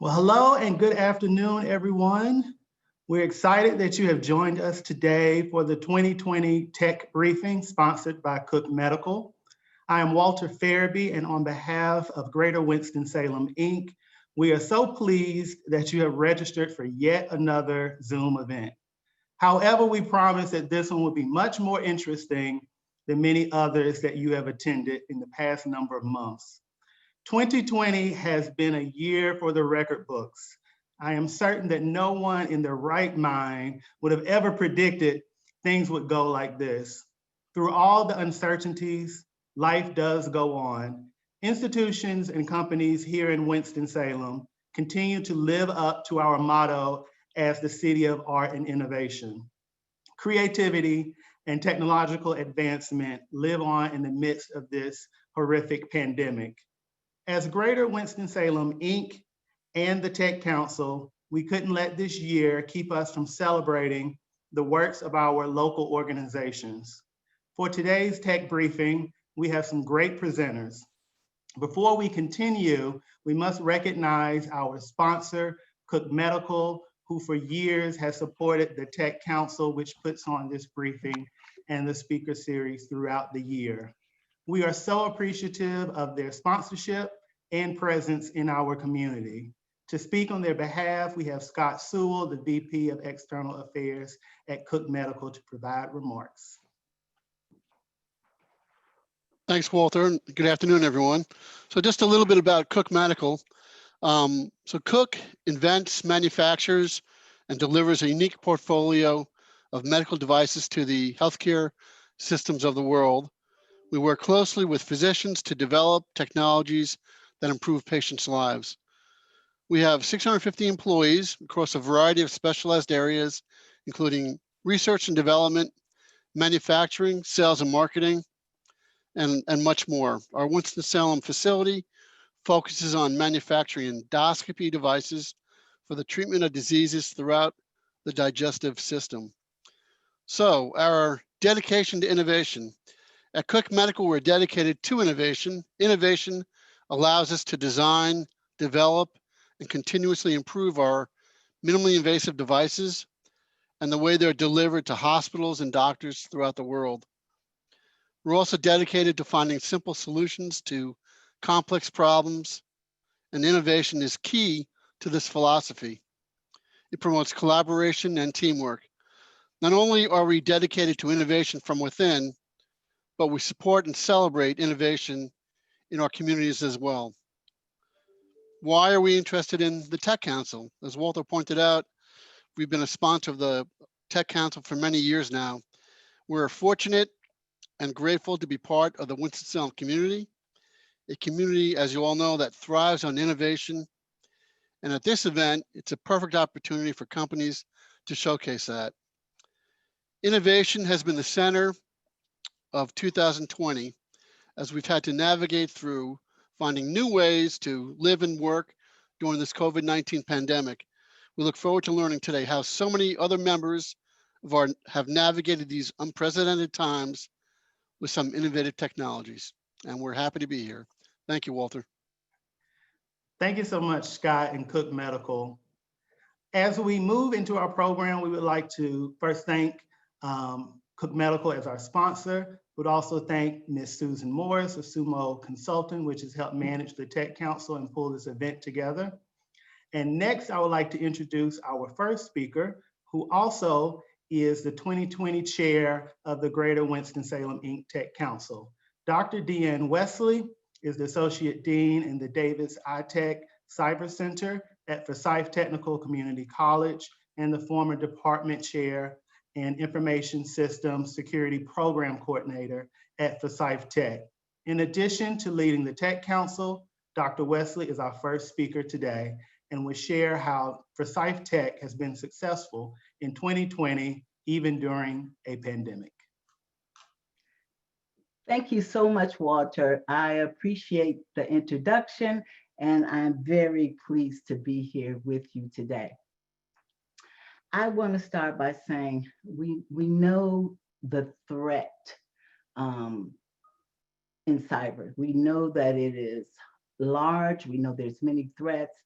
Well, hello and good afternoon, everyone. We're excited that you have joined us today for the 2020 Tech Briefing sponsored by Cook Medical. I am Walter Farabee, and on behalf of Greater Winston-Salem, Inc., we are so pleased that you have registered for yet another Zoom event. However, we promise that this one will be much more interesting than many others that you have attended in the past number of months. 2020 has been a year for the record books. I am certain that no one in their right mind would have ever predicted things would go like this. Through all the uncertainties, life does go on. Institutions and companies here in Winston-Salem continue to live up to our motto as the city of art and innovation. Creativity and technological advancement live on in the midst of this horrific pandemic. As Greater Winston-Salem, Inc. and the Tech Council, we couldn't let this year keep us from celebrating the works of our local organizations. For today's tech briefing, we have some great presenters. Before we continue, we must recognize our sponsor, Cook Medical, who for years has supported the Tech Council, which puts on this briefing and the speaker series throughout the year. We are so appreciative of their sponsorship and presence in our community. To speak on their behalf, we have Scott Sewell, the VP of External Affairs at Cook Medical, to provide remarks. Thanks, Walter. Good afternoon, everyone. So just a little bit about Cook Medical. So Cook invents, manufactures, and delivers a unique portfolio of medical devices to the healthcare systems of the world. We work closely with physicians to develop technologies that improve patients' lives. We have 650 employees across a variety of specialized areas, including research and development, manufacturing, sales and marketing, and much more. Our Winston-Salem facility focuses on manufacturing endoscopy devices for the treatment of diseases throughout the digestive system. So our dedication to innovation. At Cook Medical, we're dedicated to innovation. Innovation allows us to design, develop, and continuously improve our minimally invasive devices and the way they're delivered to hospitals and doctors throughout the world. We're also dedicated to finding simple solutions to complex problems, and innovation is key to this philosophy. It promotes collaboration and teamwork. Not only are we dedicated to innovation from within, but we support and celebrate innovation in our communities as well. Why are we interested in the Tech Council? As Walter pointed out, we've been a sponsor of the Tech Council for many years now. We're fortunate and grateful to be part of the Winston-Salem community, a community, as you all know, that thrives on innovation. And at this event, it's a perfect opportunity for companies to showcase that. Innovation has been the center of 2020 as we've had to navigate through finding new ways to live and work during this COVID-19 pandemic. We look forward to learning today how so many other members of have navigated these unprecedented times with some innovative technologies. And we're happy to be here. Thank you, Walter. Thank you so much, Scott and Cook Medical. As we move into our program, we would like to first thank Cook Medical as our sponsor. We'd also thank Ms. Susan Morris of Sumo Consulting, which has helped manage the Tech Council and pull this event together. And next, I would like to introduce our first speaker, who also is the 2020 chair of the Greater Winston-Salem, Inc. Tech Council. Dr. Deanne Wesley is the Associate Dean in the Davis iTech Cyber Center at Forsyth Technical Community College and the former department chair and Information Systems Security Program Coordinator at Forsyth Tech. In addition to leading the Tech Council, Dr. Wesley is our first speaker today and will share how Forsyth Tech has been successful in 2020, even during a pandemic. Thank you so much, Walter. I appreciate the introduction, and I'm very pleased to be here with you today. I want to start by saying we know the threat in cyber. We know that it is large. We know there's many threats,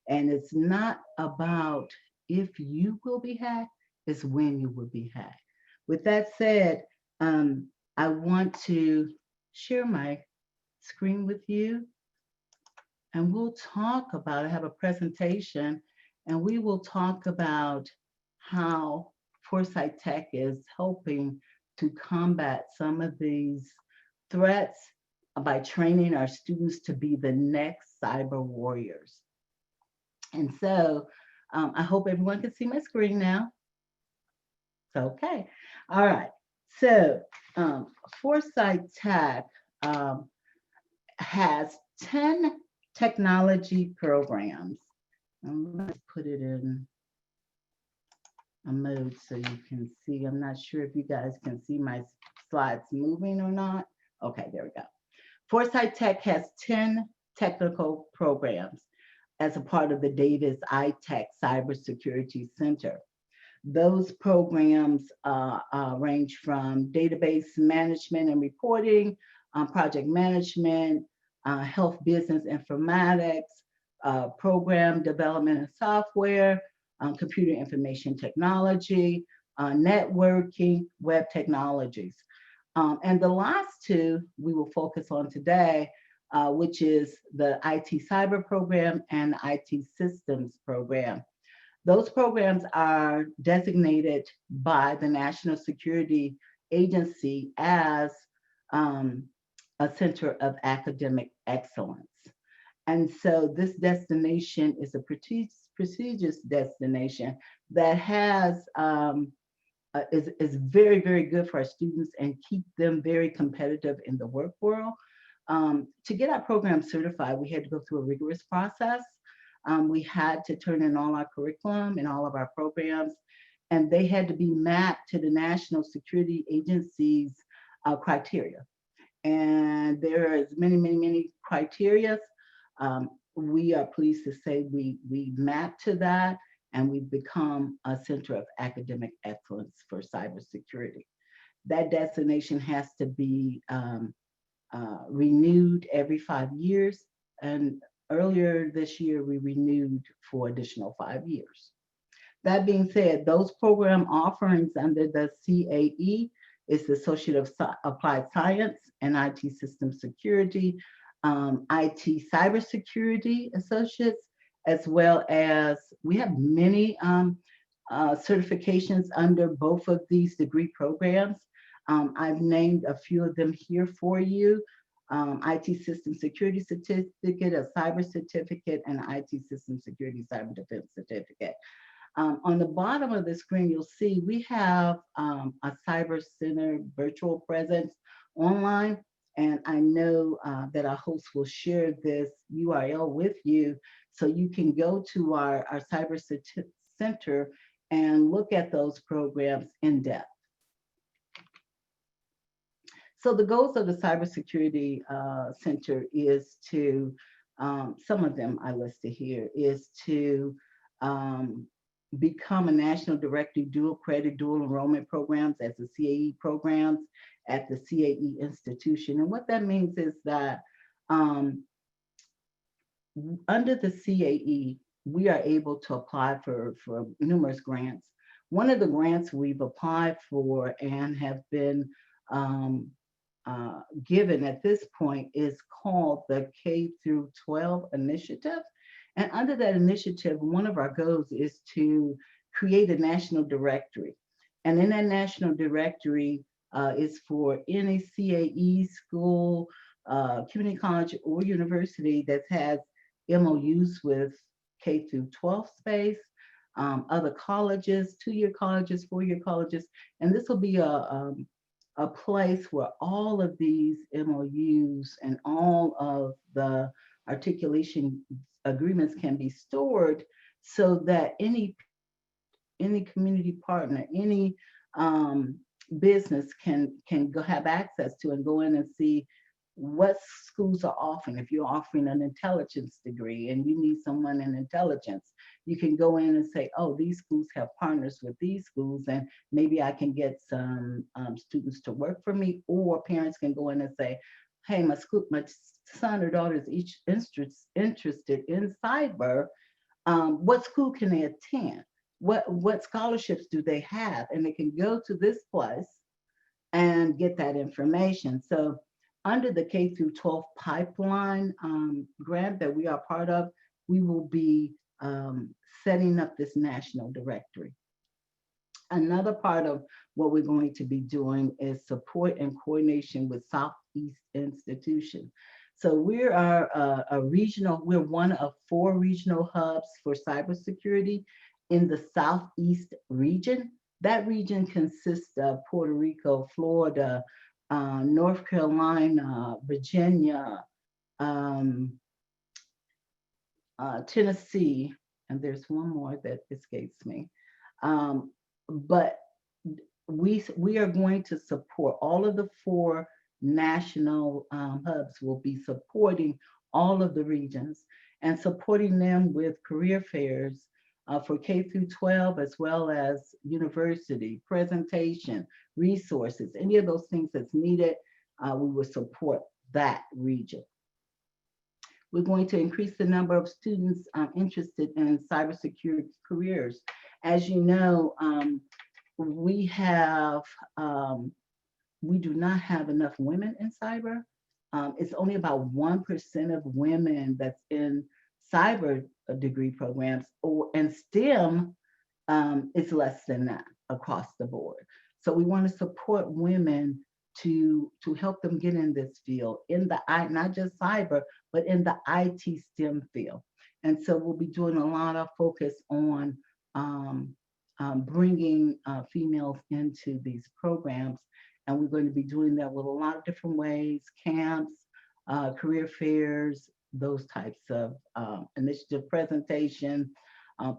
And it's not about if you will be hacked, it's when you will be hacked. With that said, I want to share my screen with you, and we'll talk about, I have a presentation, and we will talk about how Foresight Tech is helping to combat some of these threats by training our students to be the next cyber warriors. And so I hope everyone can see my screen now. Okay. All right. So Foresight Tech has 10 technology programs. Let's put it in a mode so you can see. I'm not sure if you guys can see my slides moving or not. Okay, there we go. Foresight Tech has 10 technical programs as a part of the Davis iTech Cybersecurity Center. Those programs range from database management and reporting, project management, health business informatics, program development and software, computer information technology, networking, web technologies. And the last two we will focus on today, which is the IT cyber program and IT systems program. Those programs are designated by the National Security Agency as a center of academic excellence. And so this destination is a prestigious destination that has is very, very good for our students and keep them very competitive in the work world. To get our program certified, we had to go through a rigorous process. We had to turn in all our curriculum and all of our programs, and they had to be mapped to the National Security Agency's criteria. And there is many, many, many criteria. We are pleased to say we map to that, and we've become a center of academic excellence for cybersecurity. That destination has to be renewed every 5 years, and earlier this year we renewed for additional 5 years. That being said, those program offerings under the CAE is the Associate of Applied Science and IT System Security, IT Cybersecurity Associates, as well as we have many certifications under both of these degree programs. I've named a few of them here for you. IT System Security Certificate, a Cyber Certificate, and IT System Security Cyber Defense Certificate. On the bottom of the screen, you'll see we have a Cyber Center virtual presence online, and I know that our host will share this URL with you so you can go to our Cyber Center and look at those programs in depth. So the goals of the Cybersecurity Center is to, some of them I listed here, is to become a national directory dual credit, dual enrollment programs as the CAE programs at the CAE institution. And what that means is that under the CAE, we are able to apply for numerous grants. One of the grants we've applied for and have been given at this point is called the K through 12 initiative. And under that initiative, one of our goals is to create a national directory. And in that national directory is for any CAE school, community college, or university that has MOUs with K through 12 space, other colleges, 2-year colleges, 4-year colleges. And this will be a place where all of these MOUs and all of the articulation agreements can be stored so that any community partner, any business can go have access to and go in and see what schools are offering. If you're offering an intelligence degree and you need someone in intelligence, you can go in and say, oh, these schools have partners with these schools, and maybe I can get some students to work for me. Or parents can go in and say, hey, my son or daughter is each interested in cyber. What school can they attend? What scholarships do they have? And they can go to this place and get that information. So under the K through 12 pipeline grant that we are part of, we will be setting up this national directory. Another part of what we're going to be doing is support and coordination with Southeast institutions. So we are a regional, we're one of 4 regional hubs for cybersecurity in the Southeast region. That region consists of Puerto Rico, Florida, North Carolina, Virginia, Tennessee, and there's one more that escapes me. But we are going to support all of the 4 national hubs will be supporting all of the regions and supporting them with career fairs for K through 12, as well as university, presentation, resources, any of those things that's needed, we will support that region. We're going to increase the number of students interested in cybersecurity careers. As you know, we do not have enough women in cyber. It's only about 1% of women that's in cyber degree programs, and STEM is less than that across the board. So we want to support women to help them get in this field, in the not just cyber, but in the IT STEM field. And so we'll be doing a lot of focus on bringing females into these programs. And we're going to be doing that with a lot of different ways, camps, career fairs, those types of initiative presentation,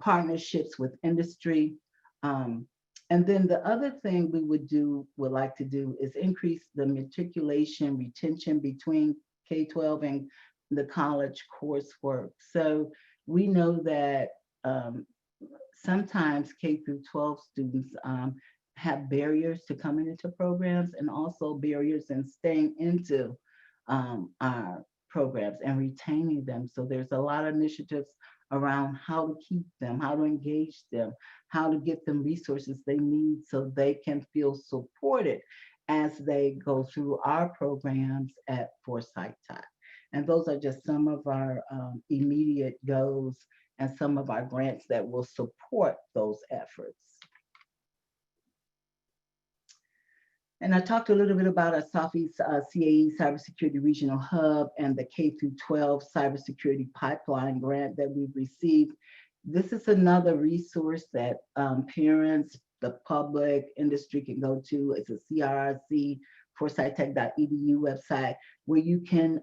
partnerships with industry. And then the other thing we would like to do is increase the matriculation retention between K-12 and the college coursework. So we know that sometimes K through 12 students have barriers to coming into programs, and also barriers in staying into our programs and retaining them. So there's a lot of initiatives around how to keep them, how to engage them, how to get them resources they need so they can feel supported as they go through our programs at Foresight Tech. And those are just some of our immediate goals and some of our grants that will support those efforts. And I talked a little bit about our Southeast CAE Cybersecurity Regional Hub and the K through 12 Cybersecurity Pipeline grant that we've received. This is another resource that parents, the public, industry can go to. It's a CRRC, foresightech.edu website where you can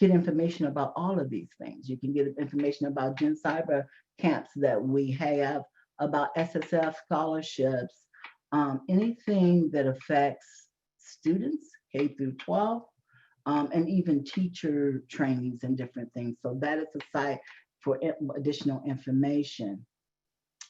get information about all of these things. You can get information about Gen Cyber camps that we have, about SSF scholarships, anything that affects students, K through 12, and even teacher trainings and different things. So that is a site for additional information.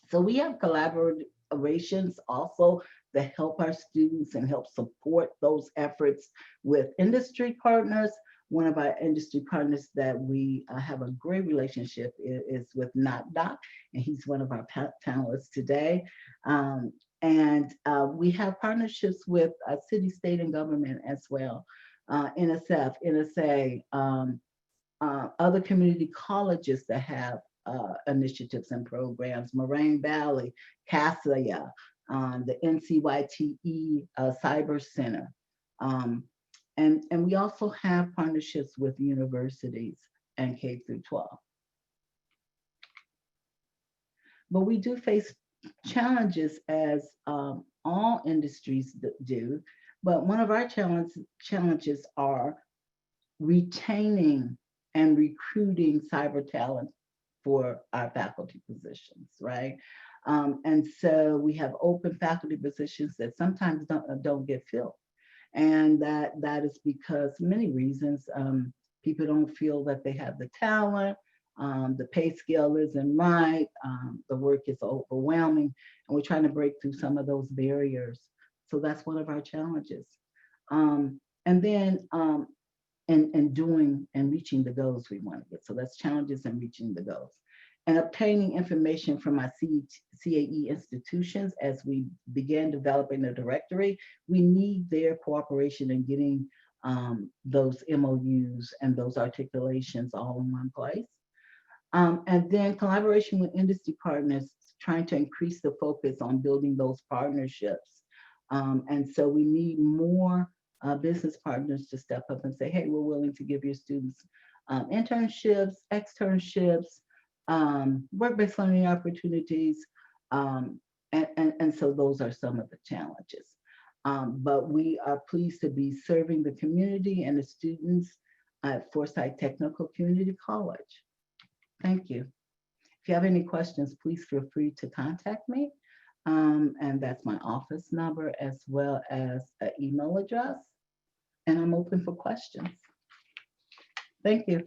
So we have collaborations also that help our students and help support those efforts with industry partners. One of our industry partners that we have a great relationship is with NotDoc, and he's one of our panelists today. And we have partnerships with city, state, and government as well. NSF, NSA, other community colleges that have initiatives and programs, Moraine Valley, CASIA, the NCYTE Cyber Center. And we also have partnerships with universities and K through 12. But we do face challenges as all industries do, but one of our challenges are retaining and recruiting cyber talent for our faculty positions, right? And so we have open faculty positions that sometimes don't get filled. And that is because many reasons. People don't feel that they have the talent, the pay scale isn't right, the work is overwhelming, and we're trying to break through some of those barriers. So that's one of our challenges. And then and doing and reaching the goals we want to get. So that's challenges and reaching the goals. and obtaining information from our CAE institutions as we began developing the directory. We need their cooperation in getting those MOUs and those articulations all in one place. And then collaboration with industry partners, trying to increase the focus on building those partnerships. And so we need more business partners to step up and say, hey, we're willing to give your students internships, externships, work-based learning opportunities. And so those are some of the challenges. But we are pleased to be serving the community and the students at Forsyth Technical Community College. Thank you. If you have any questions, please feel free to contact me. And that's my office number as well as an email address. And I'm open for questions. Thank you.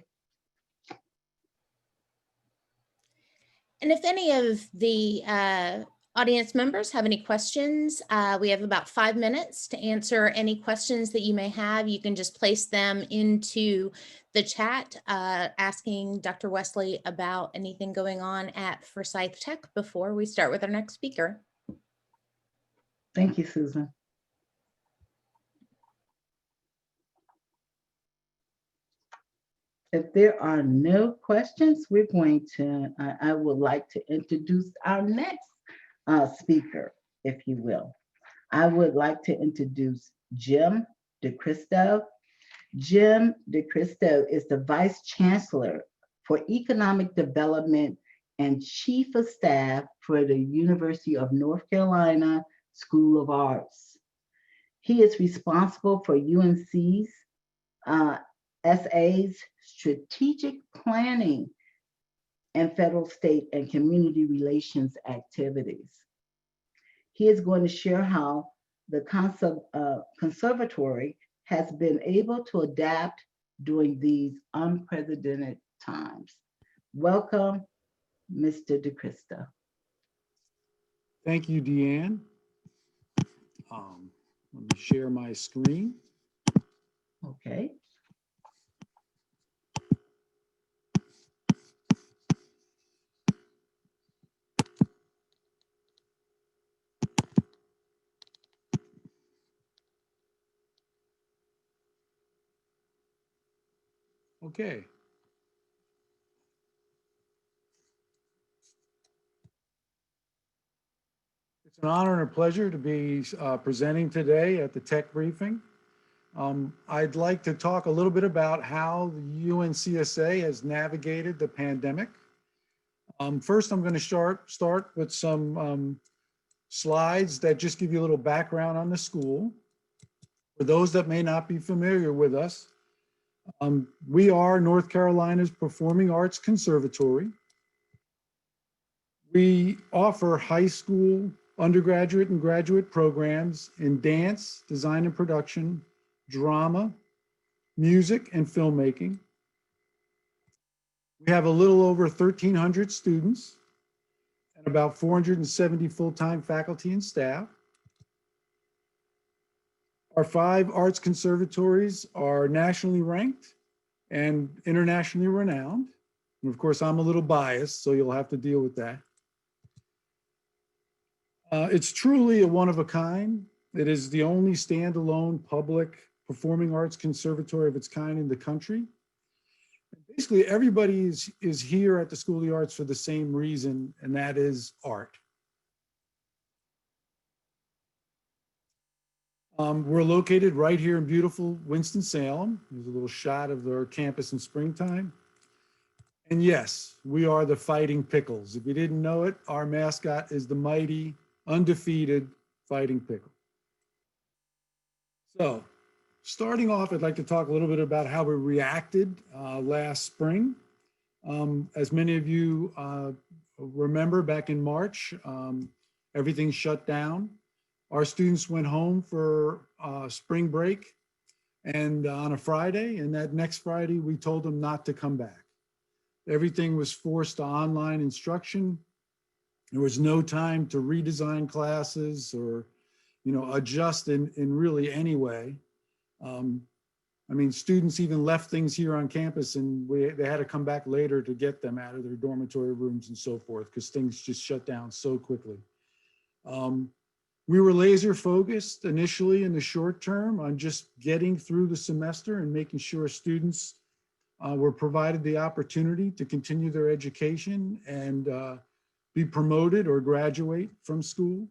And if any of the audience members have any questions, we have about 5 minutes to answer any questions that you may have. You can just place them into the chat, asking Dr. Wesley about anything going on at Forsyth Tech before we start with our next speaker. Thank you, Susan. If there are no questions, we're going to, I would like to introduce our next speaker, if you will. I would like to introduce Jim DeCristo. Jim DeCristo is the Vice Chancellor for Economic Development and Chief of Staff for the University of North Carolina School of Arts. He is responsible for UNC's SA's strategic planning and federal, state, and community relations activities. He is going to share how the conservatory has been able to adapt during these unprecedented times. Welcome, Mr. DeCristo. Thank you, Deanne. Let me share my screen. Okay. Okay. It's an honor and a pleasure to be presenting today at the tech briefing. I'd like to talk a little bit about how the UNCSA has navigated the pandemic. First, I'm going to start with some slides that just give you a little background on the school. For those that may not be familiar with us, we are North Carolina's Performing Arts Conservatory. We offer high school, undergraduate, and graduate programs in dance, design and production, drama, music, and filmmaking. We have a little over 1,300 students and about 470 full-time faculty and staff. Our 5 arts conservatories are nationally ranked and internationally renowned. And of course, I'm a little biased, so you'll have to deal with that. It's truly a one of a kind. It is the only standalone public performing arts conservatory of its kind in the country. Basically, everybody is here at the School of the Arts for the same reason, and that is art. We're located right here in beautiful Winston-Salem. There's a little shot of our campus in springtime. And yes, we are the Fighting Pickles. If you didn't know it, our mascot is the mighty, undefeated Fighting Pickle. So, starting off, I'd like to talk a little bit about how we reacted last spring. As many of you remember, back in March, everything shut down. Our students went home for spring break and on a Friday, and that next Friday, we told them not to come back. Everything was forced to online instruction. There was no time to redesign classes or, adjust in really any way. I mean, students even left things here on campus and they had to come back later to get them out of their dormitory rooms and so forth because things just shut down so quickly. We were laser focused initially in the short term on just getting through the semester and making sure students were provided the opportunity to continue their education and be promoted or graduate from school.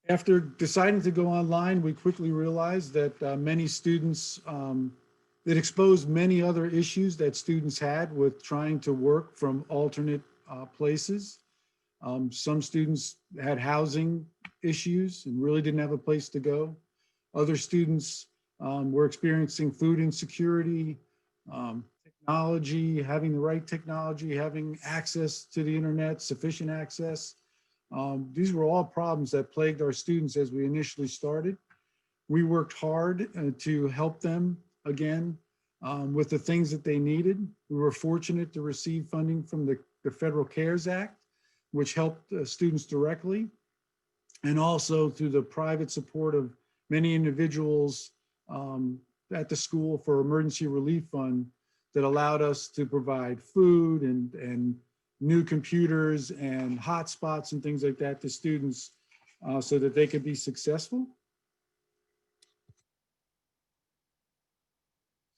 After deciding to go online, we quickly realized that many students, it exposed many other issues that students had with trying to work from alternate places. Some students had housing issues and really didn't have a place to go. Other students were experiencing food insecurity, technology, having the right technology, having access to the internet, sufficient access. These were all problems that plagued our students as we initially started. We worked hard to help them again with the things that they needed. We were fortunate to receive funding from the Federal CARES Act, which helped students directly, and also through the private support of many individuals at the school for emergency relief fund that allowed us to provide food and new computers and hotspots and things like that to students so that they could be successful.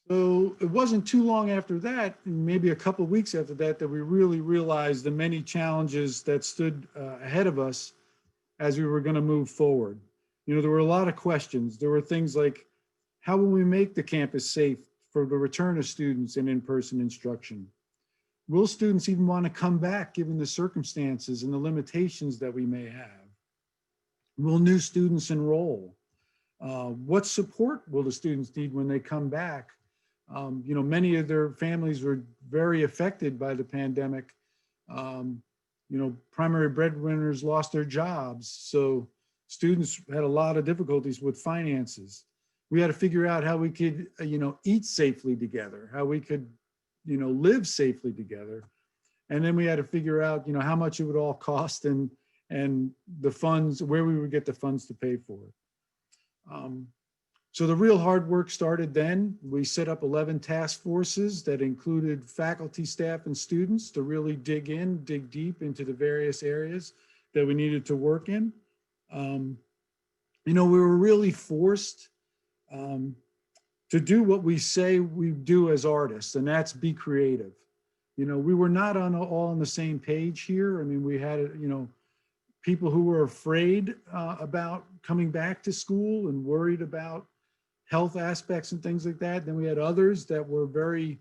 So it wasn't too long after that, maybe a couple of weeks after that, that we really realized the many challenges that stood ahead of us as we were going to move forward. You know, there were a lot of questions. There were things like, how will we make the campus safe for the return of students in in-person instruction? Will students even want to come back given the circumstances and the limitations that we may have? Will new students enroll? What support will the students need when they come back? You know, many of their families were very affected by the pandemic. You know, primary breadwinners lost their jobs. So students had a lot of difficulties with finances. We had to figure out how we could, you know, eat safely together, how we could, you know, live safely together. And then we had to figure out, you know, how much it would all cost and the funds, where we would get the funds to pay for it. So the real hard work started then. We set up 11 task forces that included faculty, staff, and students to really dig deep into the various areas that we needed to work in. You know, we were really forced to do what we say we do as artists, and that's be creative. You know, we were not all on the same page here. I mean, we had, you know, people who were afraid about coming back to school and worried about health aspects and things like that. Then we had others that were very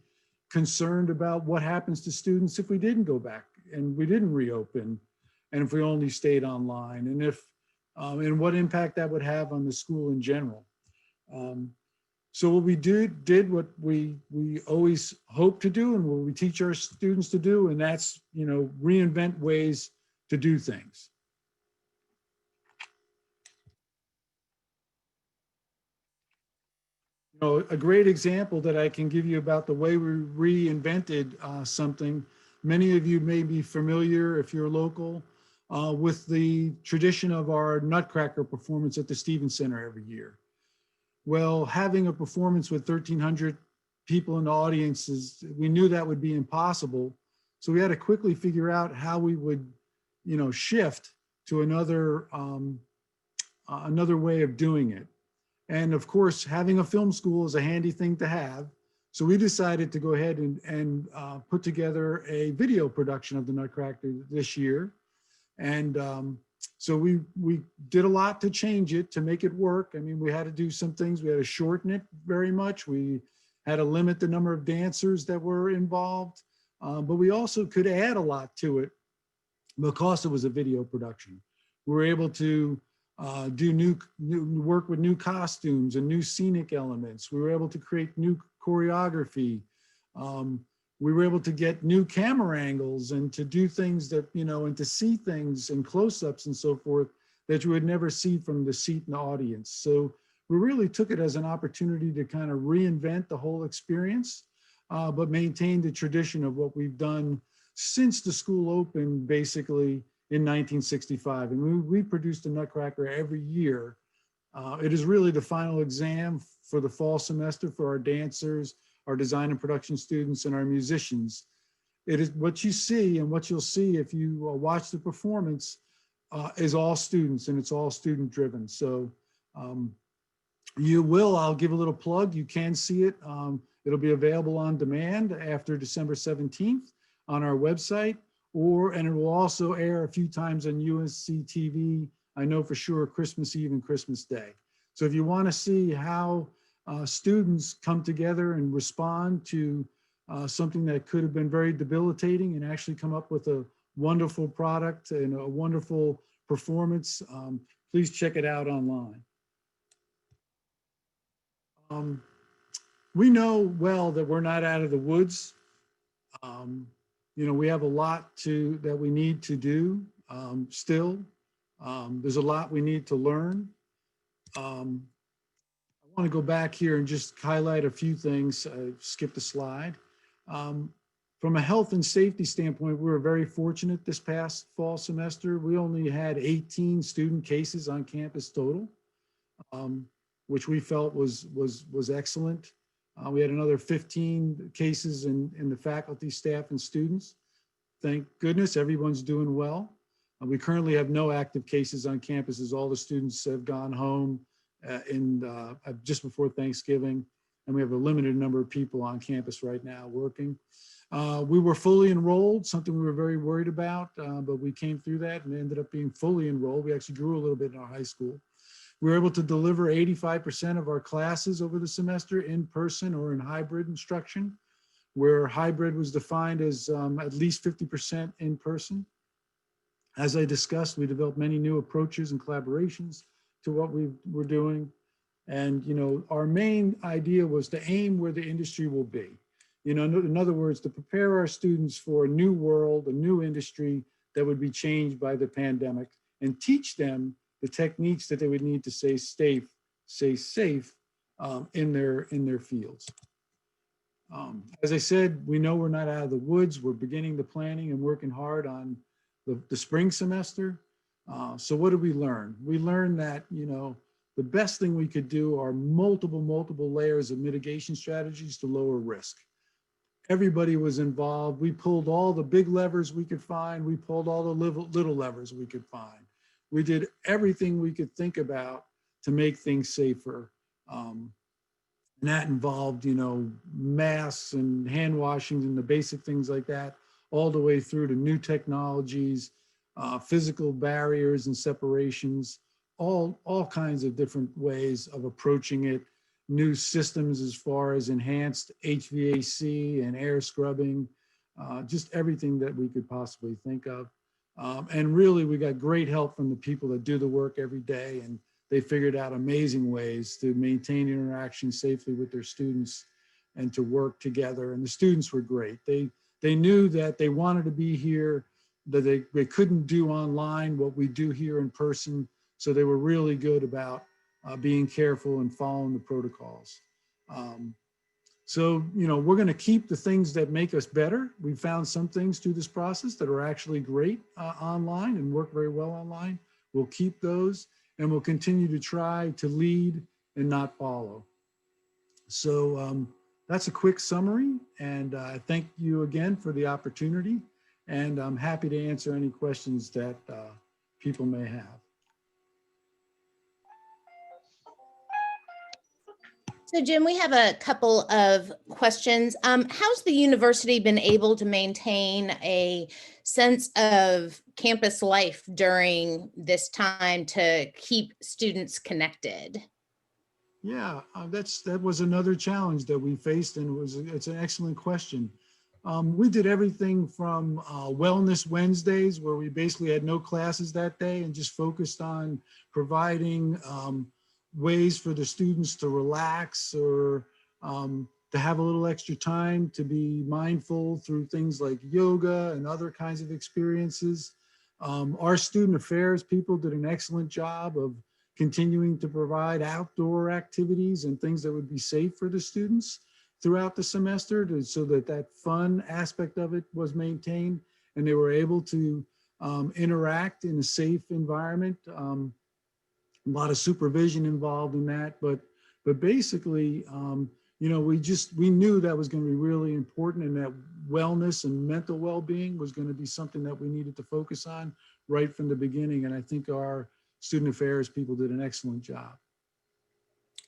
concerned about what happens to students if we didn't go back and we didn't reopen, and if we only stayed online, and if and what impact that would have on the school in general. So what we did what we always hope to do and what we teach our students to do, and that's, you know, reinvent ways to do things. You know, a great example that I can give you about the way we reinvented something, many of you may be familiar if you're local with the tradition of our Nutcracker performance at the Stevens Center every year. Well, having a performance with 1,300 people in the audience, we knew that would be impossible. So we had to quickly figure out how we would, you know, shift to another way of doing it. And of course, having a film school is a handy thing to have. So we decided to go ahead and put together a video production of the Nutcracker this year. And so we did a lot to change it, to make it work. I mean, we had to do some things. We had to shorten it very much. We had to limit the number of dancers that were involved. But we also could add a lot to it because it was a video production. We were able to do new work with new costumes and new scenic elements. We were able to create new choreography. We were able to get new camera angles and to do things that, you know, and to see things in close-ups and so forth that you would never see from the seat in the audience. So we really took it as an opportunity to kind of reinvent the whole experience, but maintain the tradition of what we've done since the school opened basically in 1965. And we produced a Nutcracker every year It is really the final exam for the fall semester for our dancers, our design and production students, and our musicians. It is what you see, and what you'll see if you watch the performance is all students, and it's all student driven. So I'll give a little plug, you can see it. It'll be available on demand after December 17th on our website, and it will also air a few times on UNC TV, I know for sure, Christmas Eve and Christmas Day. So if you want to see how students come together and respond to something that could have been very debilitating and actually come up with a wonderful product and a wonderful performance, please check it out online. We know well that we're not out of the woods. We have a lot that we need to do still. There's a lot we need to learn. I want to go back here and just highlight a few things. I skipped a slide. From a health and safety standpoint, we were very fortunate this past fall semester. We only had 18 student cases on campus total, which we felt was excellent. We had another 15 cases in the faculty, staff, and students. Thank goodness everyone's doing well. We currently have no active cases on campus, as all the students have gone home just before Thanksgiving, and we have a limited number of people on campus right now working. We were fully enrolled, something we were very worried about, but we came through that and ended up being fully enrolled. We actually grew a little bit in our high school. We were able to deliver 85% of our classes over the semester in person or in hybrid instruction, where hybrid was defined as at least 50% in person. As I discussed, we developed many new approaches and collaborations to what we were doing. And, our main idea was to aim where the industry will be. In other words, to prepare our students for a new world, a new industry that would be changed by the pandemic, and teach them the techniques that they would need to stay safe in their fields. As I said, we know we're not out of the woods. We're beginning the planning and working hard on the spring semester. So what did we learn? We learned that, the best thing we could do are multiple layers of mitigation strategies to lower risk. Everybody was involved. We pulled all the big levers we could find. We pulled all the little levers we could find. We did everything we could think about to make things safer. And that involved, masks and hand washings and the basic things like that, all the way through to new technologies, physical barriers and separations, all kinds of different ways of approaching it, new systems as far as enhanced HVAC and air scrubbing, just everything that we could possibly think of. And really, we got great help from the people that do the work every day, and they figured out amazing ways to maintain interaction safely with their students and to work together. And the students were great. They knew that they wanted to be here, that they couldn't do online what we do here in person. So they were really good about being careful and following the protocols. So, we're going to keep the things that make us better. We found some things through this process that are actually great online and work very well online. We'll keep those, and we'll continue to try to lead and not follow. So that's a quick summary, and I thank you again for the opportunity, and I'm happy to answer any questions that people may have. So Jim, we have a couple of questions. How's the university been able to maintain a sense of campus life during this time to keep students connected? Yeah, that was another challenge that we faced, and it's an excellent question. We did everything from Wellness Wednesdays, where we basically had no classes that day and just focused on providing ways for the students to relax or to have a little extra time to be mindful through things like yoga and other kinds of experiences. Our student affairs people did an excellent job of continuing to provide outdoor activities and things that would be safe for the students throughout the semester, so that fun aspect of it was maintained and they were able to interact in a safe environment. a lot of supervision involved in that, but basically, you know, we knew that was going to be really important, and that wellness and mental well-being was going to be something that we needed to focus on right from the beginning. And I think our student affairs people did an excellent job.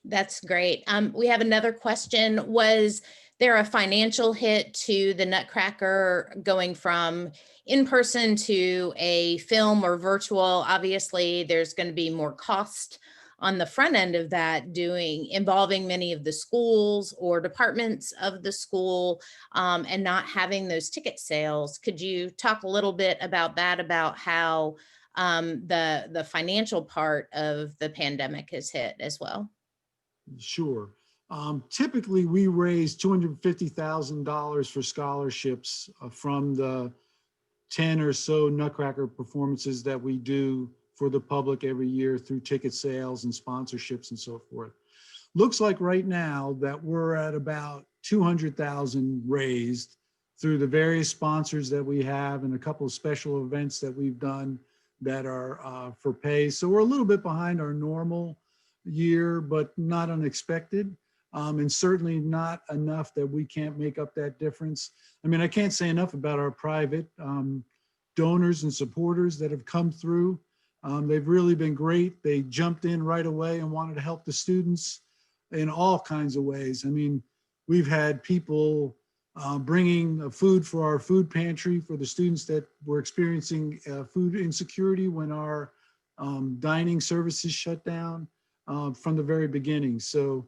That's great. We have another question. Was there a financial hit to the Nutcracker going from in-person to a film or virtual? Obviously, there's going to be more cost on the front end of that, involving many of the schools or departments of the school, and not having those ticket sales. Could you talk a little bit about that, about how the financial part of the pandemic has hit as well? Sure. Typically, we raise $250,000 for scholarships from the 10 or so Nutcracker performances that we do for the public every year through ticket sales and sponsorships and so forth. Looks like right now that we're at about 200,000 raised through the various sponsors that we have and a couple of special events that we've done that are for pay. So we're a little bit behind our normal year, but not unexpected, and certainly not enough that we can't make up that difference. I mean, I can't say enough about our private donors and supporters that have come through. They've really been great. They jumped in right away and wanted to help the students in all kinds of ways. I mean, we've had people bringing food for our food pantry for the students that were experiencing food insecurity when our dining services shut down from the very beginning. So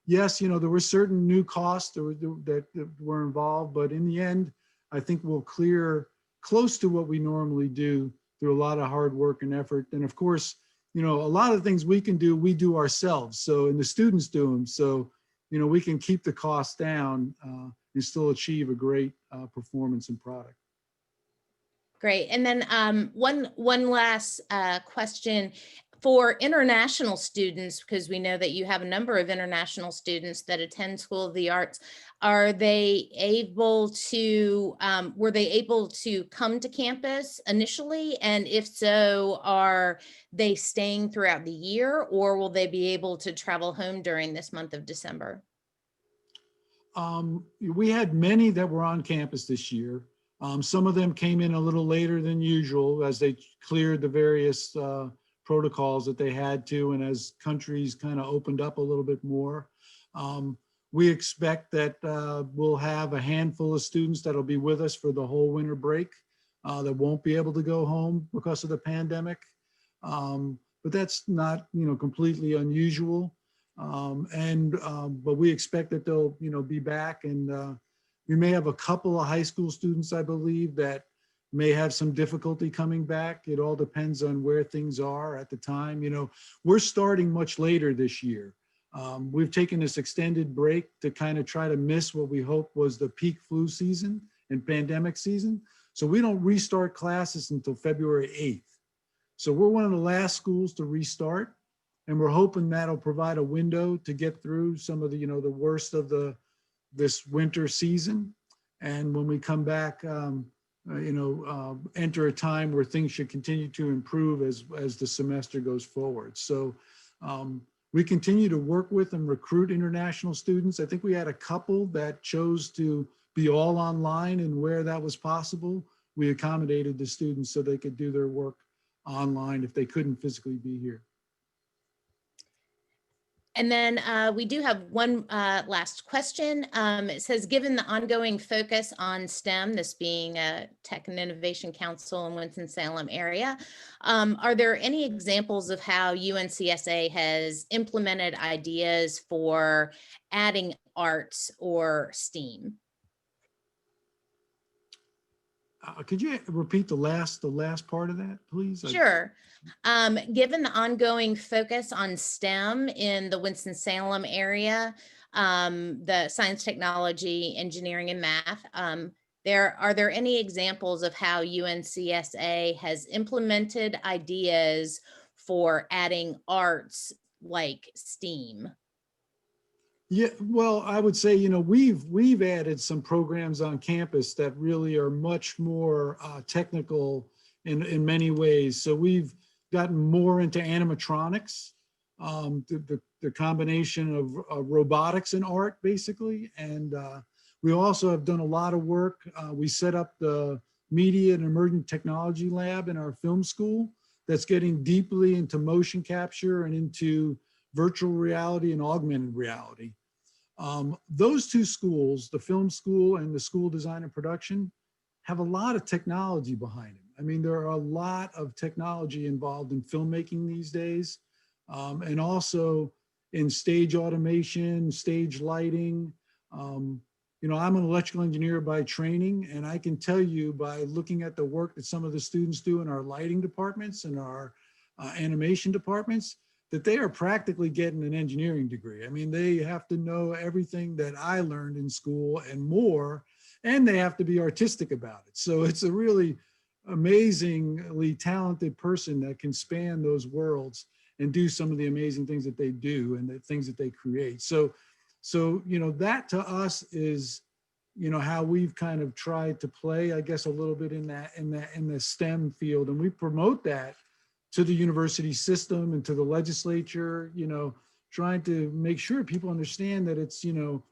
yes, you know, there were certain new costs that were involved, but in the end, I think we'll clear close to what we normally do through a lot of hard work and effort. And of course, you know, a lot of things we can do, we do ourselves. So, and the students do them. So, you know, we can keep the costs down and still achieve a great performance and product. Great. And then one last question. For international students, because we know that you have a number of international students that attend School of the Arts, are they able to, were they able to come to campus initially? And if so, are they staying throughout the year, or will they be able to travel home during this month of December? We had many that were on campus this year. Some of them came in a little later than usual as they cleared the various protocols that they had to, and as countries kind of opened up a little bit more. We expect that we'll have a handful of students that'll be with us for the whole winter break that won't be able to go home because of the pandemic. But that's not, you know, completely unusual. But we expect that they'll, you know, be back, and we may have a couple of high school students, I believe, that may have some difficulty coming back. It all depends on where things are at the time. You know, we're starting much later this year. We've taken this extended break to kind of try to miss what we hope was the peak flu season and pandemic season. So we don't restart classes until February 8th. So we're one of the last schools to restart, and we're hoping that'll provide a window to get through some of the, you know, the worst of this winter season. And when we come back, enter a time where things should continue to improve as the semester goes forward. So we continue to work with and recruit international students. I think we had a couple that chose to be all online, and where that was possible, we accommodated the students so they could do their work online if they couldn't physically be here. And then we do have one last question. It says, given the ongoing focus on STEM, this being a Tech and Innovation Council in Winston-Salem area, are there any examples of how UNCSA has implemented ideas for adding arts or STEAM? Could you repeat the last part of that, please? Sure. Given the ongoing focus on STEM in the Winston-Salem area, the science, technology, engineering, and math, are there any examples of how UNCSA has implemented ideas for adding arts like STEAM? Yeah, well, I would say, you know, we've added some programs on campus that really are much more technical in many ways. So we've gotten more into animatronics, the combination of robotics and art, basically. And we also have done a lot of work. We set up the Media and Emerging Technology Lab in our film school that's getting deeply into motion capture and into virtual reality and augmented reality. Those two schools, the film school and the school design and production, have a lot of technology behind them. I mean, there are a lot of technology involved in filmmaking these days, and also in stage automation, stage lighting. You know, I'm an electrical engineer by training, and I can tell you by looking at the work that some of the students do in our lighting departments and our animation departments, that they are practically getting an engineering degree. I mean, they have to know everything that I learned in school and more, and they have to be artistic about it. So it's a really amazingly talented person that can span those worlds and do some of the amazing things that they do and the things that they create. So, you know, that to us is, you know, how we've kind of tried to play, I guess, a little bit in the STEM field. And we promote that to the university system and to the legislature, you know, trying to make sure people understand that it's, you know,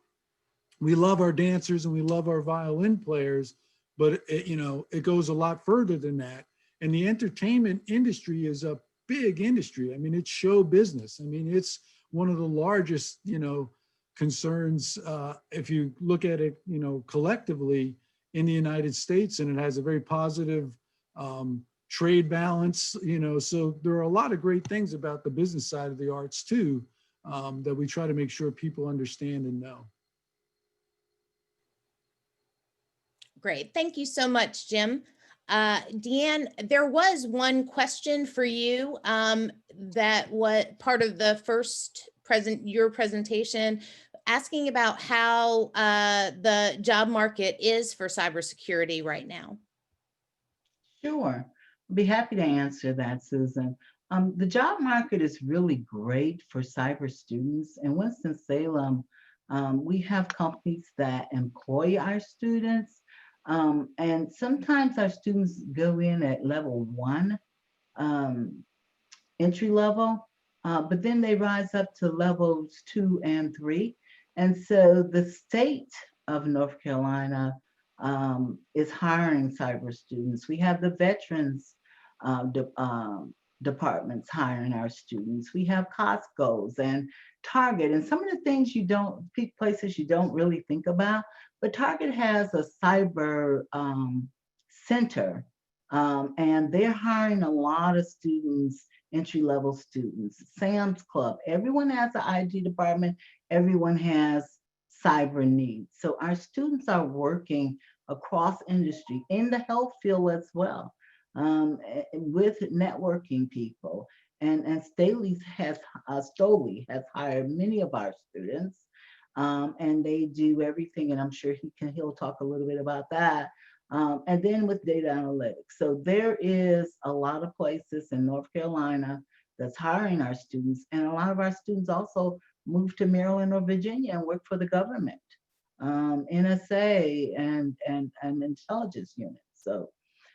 we love our dancers and we love our violin players, but it, you know, it goes a lot further than that. And the entertainment industry is a big industry. I mean, it's show business. I mean, it's one of the largest, you know, concerns if you look at it, you know, collectively in the United States, and it has a very positive trade balance, you know, so there are a lot of great things about the business side of the arts too, that we try to make sure people understand and know. Great. Thank you so much, Jim. Deanne, there was one question for you that was part of the first your presentation, asking about how the job market is for cybersecurity right now. Sure. I'd be happy to answer that, Susan. The job market is really great for cyber students. In Winston-Salem, we have companies that employ our students. And sometimes our students go in at level 1, entry level, but then they rise up to levels 2 and 3. And so the state of North Carolina is hiring cyber students. We have the veterans departments hiring our students. We have Costco's and Target, and some of the things places you don't really think about, but Target has a cyber center, and they're hiring a lot of students, entry-level students. Sam's Club, everyone has an IT department, everyone has cyber needs. So our students are working across industry, in the health field as well, with networking people. And Staley has hired many of our students, and they do everything, and I'm sure he'll talk a little bit about that. And then with data analytics. So there is a lot of places in North Carolina that's hiring our students, and a lot of our students also move to Maryland or Virginia and work for the government, NSA and intelligence units.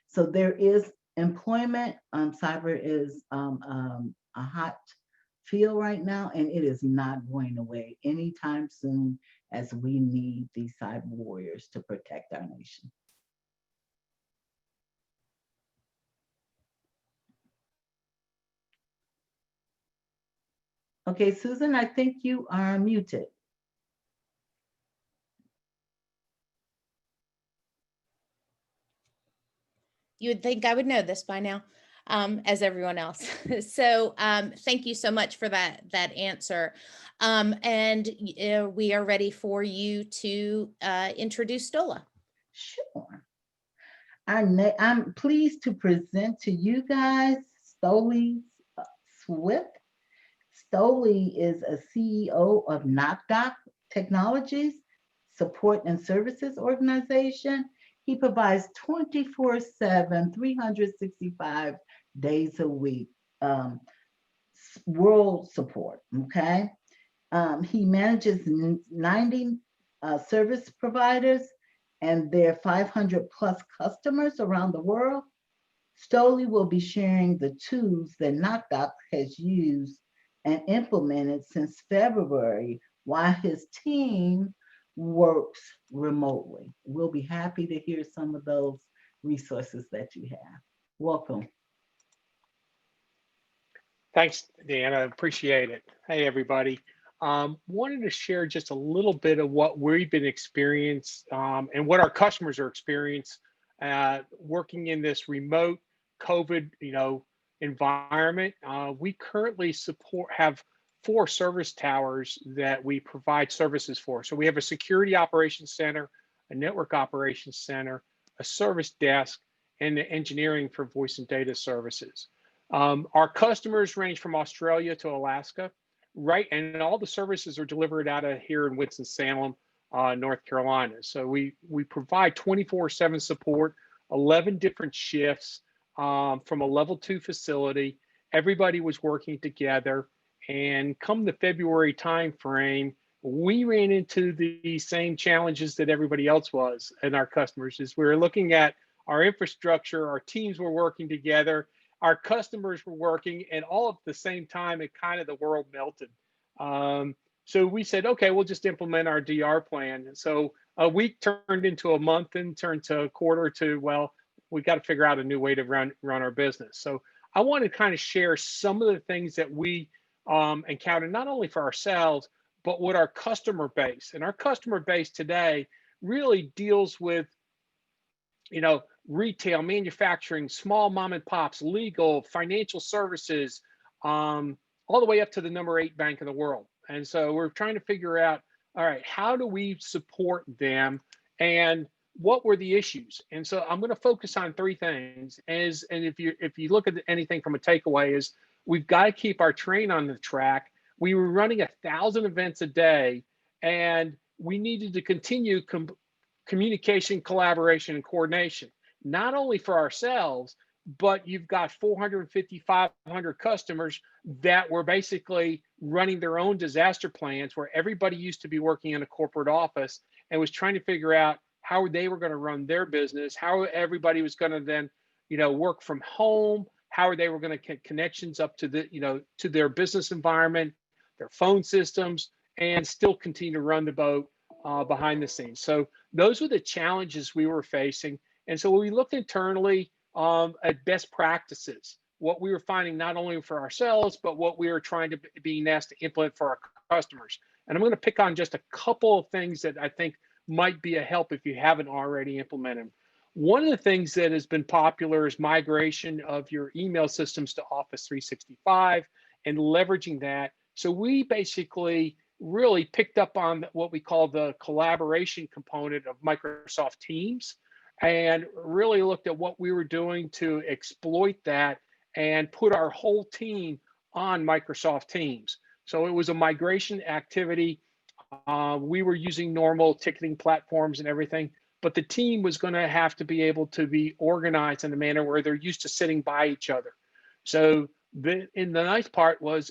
So there is employment. Cyber is a hot field right now, and it is not going away anytime soon, as we need these cyber warriors to protect our nation. Okay, Susan, I think you are muted. You would think I would know this by now, as everyone else. So thank you so much for that answer. And we are ready for you to introduce Stola. Sure. I'm pleased to present to you guys Stoley Swift. Stoley is a CEO of Nutcracker Technologies Support and Services Organization. He provides 24/7, 365 days a week world support, okay? He manages 90 service providers and their 500 plus customers around the world. Stoley will be sharing the tools that Knockdock has used and implemented since February while his team works remotely. We'll be happy to hear some of those resources that you have. Welcome. Thanks, Dan. I appreciate it. Hey, everybody. Wanted to share just a little bit of what we've been experiencing and what our customers are experiencing working in this remote COVID, environment. We currently have 4 service towers that we provide services for. So we have a security operations center, a network operations center, a service desk, and the engineering for voice and data services. Our customers range from Australia to Alaska, right? And all the services are delivered out of here in Winston-Salem, North Carolina. So we provide 24/7 support, 11 different shifts from a level 2 facility. Everybody was working together. And come the February timeframe, we ran into the same challenges that everybody else was and our customers is we were looking at our infrastructure, our teams were working together, our customers were working, and all at the same time, the world melted. So we said, okay, we'll just implement our DR plan. So a week turned into a month and turned to a quarter to, well, we got to figure out a new way to run our business. So I want to kind of share some of the things that we encountered, not only for ourselves, but with our customer base. And our customer base today really deals with, retail, manufacturing, small mom and pops, legal, financial services, all the way up to the number 8 bank in the world. And so we're trying to figure out, all right, how do we support them and what were the issues? And so I'm going to focus on 3 things. And if you look at anything from a takeaway is we've got to keep our train on the track. We were running 1,000 events a day, and we needed to continue communication, collaboration, and coordination, not only for ourselves, but you've got 450, 500 customers that were basically running their own disaster plans where everybody used to be working in a corporate office and was trying to figure out how they were going to run their business, how everybody was going to then, work from home, how they were going to get connections up to to their business environment, their phone systems, and still continue to run the boat behind the scenes. So those were the challenges we were facing. And so we looked internally at best practices, what we were finding not only for ourselves, but what we were trying to be asked to implement for our customers. And I'm going to pick on just a couple of things that I think might be a help if you haven't already implemented. One of the things that has been popular is migration of your email systems to Office 365 and leveraging that. So we basically really picked up on what we call the collaboration component of Microsoft Teams and really looked at what we were doing to exploit that and put our whole team on Microsoft Teams. So it was a migration activity. We were using normal ticketing platforms and everything, but the team was going to have to be able to be organized in a manner where they're used to sitting by each other. So the nice part was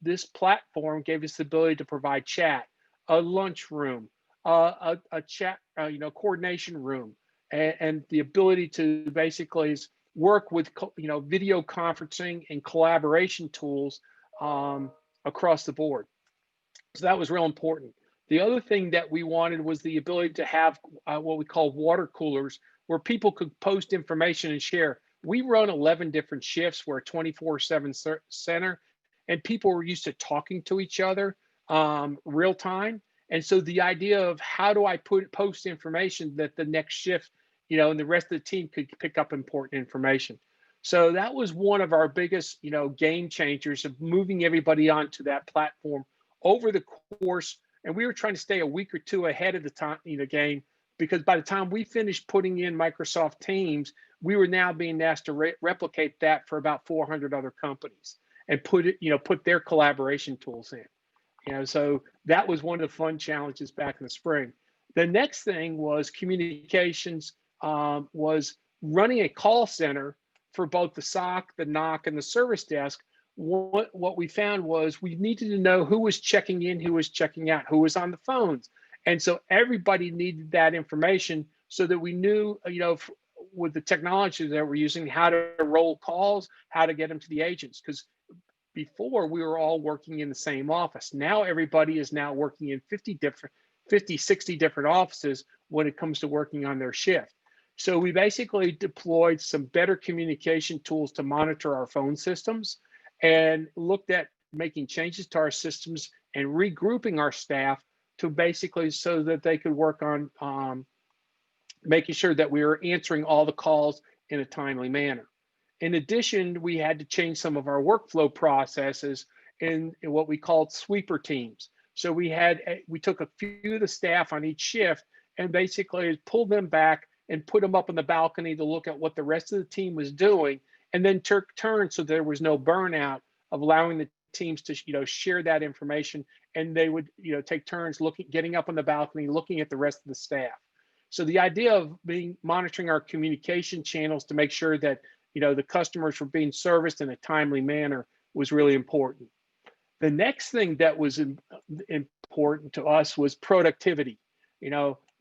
this platform gave us the ability to provide chat, a lunch room, a chat, coordination room, and the ability to basically work with, video conferencing and collaboration tools across the board. So that was real important. The other thing that we wanted was the ability to have what we call water coolers where people could post information and share. We run 11 different shifts. We're a 24/7 center, and people were used to talking to each other real time. And so the idea of how do I post information that the next shift, and the rest of the team could pick up important information. So that was one of our biggest, game changers of moving everybody onto that platform over the course. And we were trying to stay a week or 2 ahead of the time, game, because by the time we finished putting in Microsoft Teams, we were now being asked to replicate that for about 400 other companies and put their collaboration tools in. So that was one of the fun challenges back in the spring. The next thing was communications, was running a call center for both the SOC, the NOC, and the service desk. What we found was we needed to know who was checking in, who was checking out, who was on the phones. And so everybody needed that information so that we knew, with the technology that we're using, how to roll calls, how to get them to the agents. Because before we were all working in the same office. Now everybody is now working in 50, 60 different offices when it comes to working on their shift. So we basically deployed some better communication tools to monitor our phone systems and looked at making changes to our systems and regrouping our staff to basically so that they could work on making sure that we were answering all the calls in a timely manner. In addition, we had to change some of our workflow processes in what we called sweeper teams. So we took a few of the staff on each shift and basically pulled them back and put them up on the balcony to look at what the rest of the team was doing, and then took turns so there was no burnout of allowing the teams to share that information, and they would take turns getting up on the balcony, looking at the rest of the staff. So the idea of monitoring our communication channels to make sure that the customers were being serviced in a timely manner was really important. The next thing that was important to us was productivity.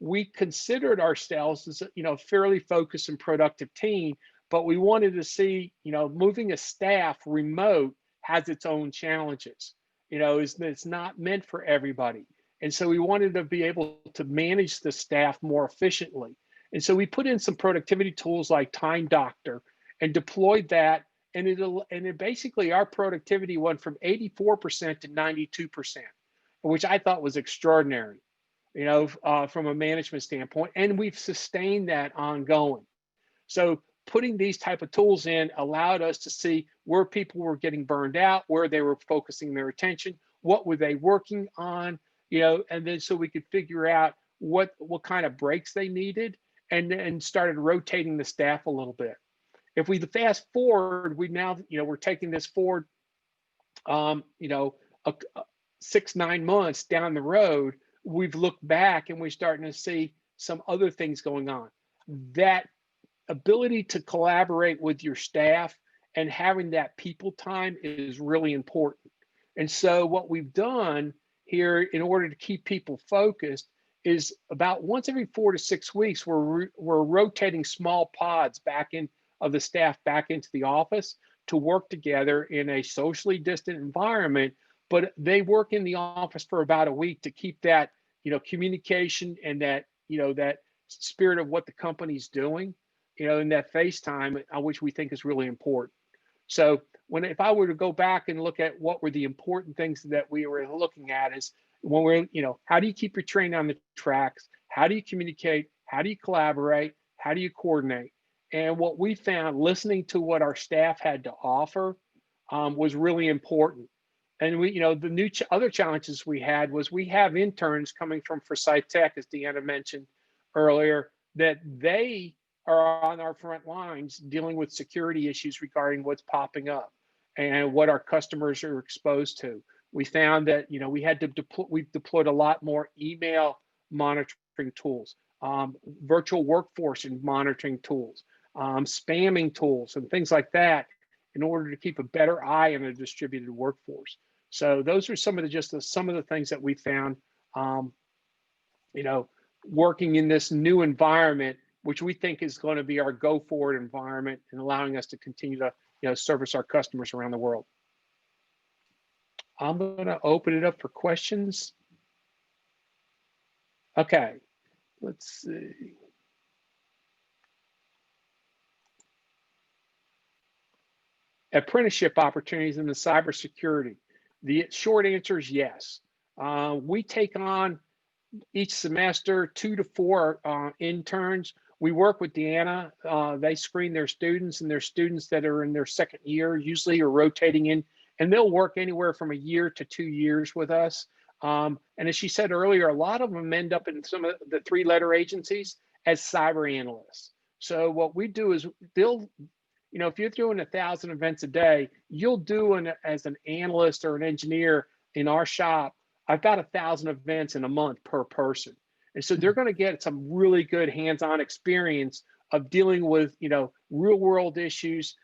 We considered ourselves as a fairly focused and productive team, but we wanted to see, moving a staff remote has its own challenges. It's not meant for everybody. And so we wanted to be able to manage the staff more efficiently. And so we put in some productivity tools like Time Doctor and deployed that. And it basically, our productivity went from 84% to 92%, which I thought was extraordinary, from a management standpoint. And we've sustained that ongoing. So putting these type of tools in allowed us to see where people were getting burned out, where they were focusing their attention, what were they working on, and then so we could figure out what kind of breaks they needed, and started rotating the staff a little bit. If we fast forward, we're taking this forward, 6-9 months down the road, we've looked back and we're starting to see some other things going on. That ability to collaborate with your staff and having that people time is really important. And so what we've done here in order to keep people focused is about once every 4 to 6 weeks, we're rotating small pods of the staff back into the office to work together in a socially distant environment, but they work in the office for about a week to keep that, communication and that, that spirit of what the company's doing, in that FaceTime, which we think is really important. So if I were to go back and look at what were the important things that we were looking at is when we're, how do you keep your train on the tracks? How do you communicate? How do you collaborate? How do you coordinate? And what we found, listening to what our staff had to offer, was really important. And the other challenges we had was we have interns coming from Forsyth Tech, as Deanna mentioned earlier, that they are on our front lines dealing with security issues regarding what's popping up and what our customers are exposed to. We found that we've deployed a lot more email monitoring tools, virtual workforce and monitoring tools, spamming tools and things like that in order to keep a better eye on a distributed workforce. So those are some of the things that we found, working in this new environment, which we think is going to be our go forward environment and allowing us to continue to service our customers around the world. I'm going to open it up for questions. Okay, let's see. Apprenticeship opportunities in the cybersecurity. The short answer is yes. We take on each semester 2 to 4 interns. We work with Deanna. They screen their students, and their students that are in their second year usually are rotating in, and they'll work anywhere from 1 year to 2 years with us. And as she said earlier, a lot of them end up in some of the 3-letter agencies as cyber analysts. So what we do is if you're doing 1,000 events a day, you'll do as an analyst or an engineer in our shop, about 1,000 events in a month per person. And so they're going to get some really good hands-on experience of dealing with, real world issues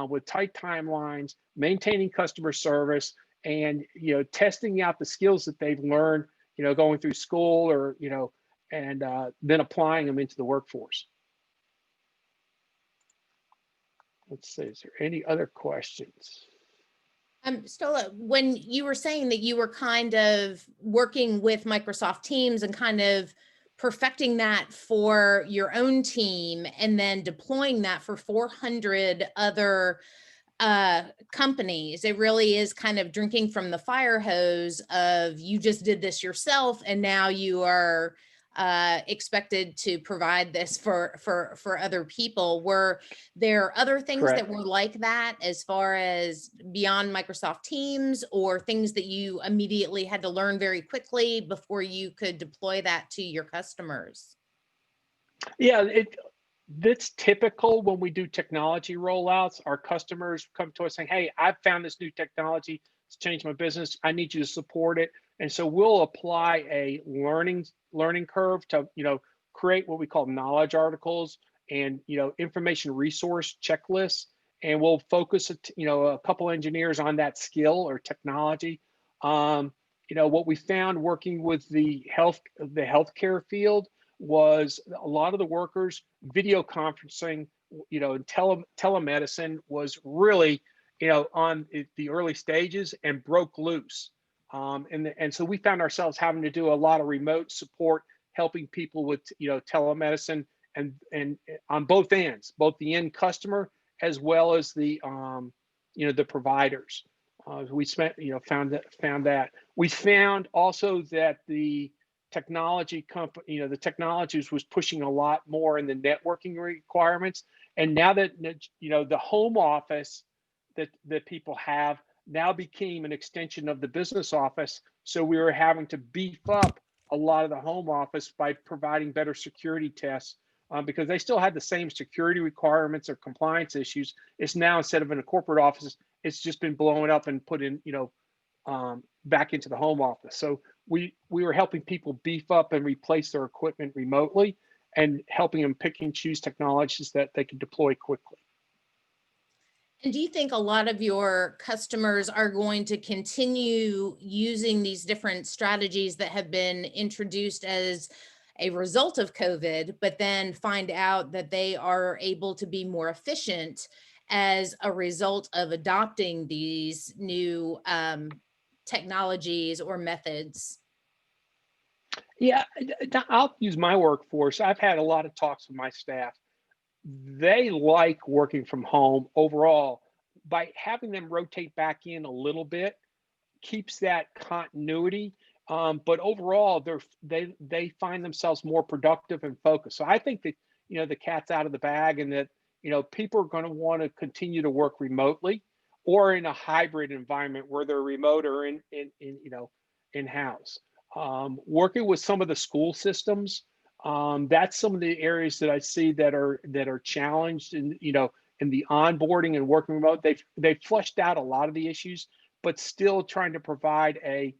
with tight timelines, maintaining customer service, and, testing out the skills that they've learned, going through school or, and then applying them into the workforce. Let's see, is there any other questions? Stola, when you were saying that you were kind of working with Microsoft Teams and kind of perfecting that for your own team and then deploying that for 400 other companies, it really is kind of drinking from the fire hose of you just did this yourself and now you are expected to provide this for other people. Were there other things that Correct. were like that as far as beyond Microsoft Teams, or things that you immediately had to learn very quickly before you could deploy that to your customers? Yeah, that's typical when we do technology rollouts. Our customers come to us saying, "Hey, I've found this new technology. It's changed my business. I need you to support it." And so we'll apply a learning curve to, create what we call knowledge articles and, information resource checklists. And we'll focus, a couple engineers on that skill or technology. What we found working with the healthcare field was a lot of the workers video conferencing, and telemedicine was really, on the early stages and broke loose. And so we found ourselves having to do a lot of remote support, helping people with, telemedicine and on both ends, both the end customer as well as the, the providers. We found that. We found also that the technology company, the technologies was pushing a lot more in the networking requirements. And now that, the home office that people have now became an extension of the business office. So we were having to beef up a lot of the home office by providing better security tests because they still had the same security requirements or compliance issues. It's now, instead of in a corporate office, it's just been blown up and put in, back into the home office. So we were helping people beef up and replace their equipment remotely and helping them pick and choose technologies that they could deploy quickly. And do you think a lot of your customers are going to continue using these different strategies that have been introduced as a result of COVID, but then find out that they are able to be more efficient as a result of adopting these new technologies or methods? Yeah, I'll use my workforce. I've had a lot of talks with my staff. They like working from home overall. By having them rotate back in a little bit keeps that continuity, but overall they find themselves more productive and focused. So I think that, the cat's out of the bag, and that, people are going to want to continue to work remotely or in a hybrid environment where they're remote or in-house. Working with some of the school systems, that's some of the areas that I see that are challenged in the onboarding and working remote. They've flushed out a lot of the issues, but still trying to provide a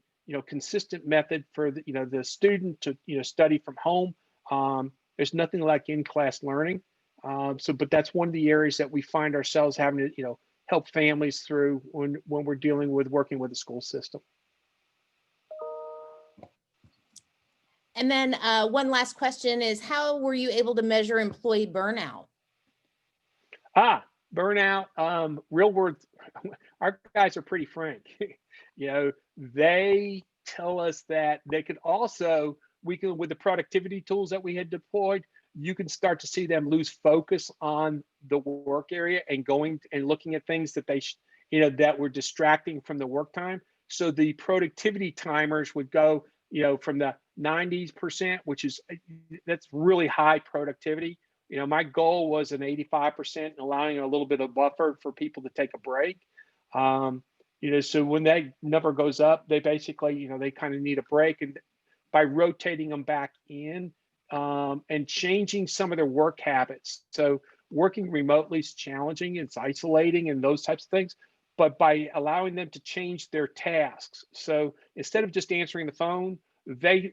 consistent method for the student to study from home. There's nothing like in-class learning. But that's one of the areas that we find ourselves having to help families through when we're dealing with working with the school system. And then one last question is, how were you able to measure employee burnout? Burnout, real world, our guys are pretty frank. They tell us that they could also, with the productivity tools that we had deployed, you can start to see them lose focus on the work area and going and looking at things that that were distracting from the work time. So the productivity timers would go, from the 90%, that's really high productivity. My goal was an 85% and allowing a little bit of buffer for people to take a break. So when that number goes up, they basically, they kind of need a break. And by rotating them back in and changing some of their work habits. So working remotely is challenging, it's isolating and those types of things. But by allowing them to change their tasks. So instead of just answering the phone, they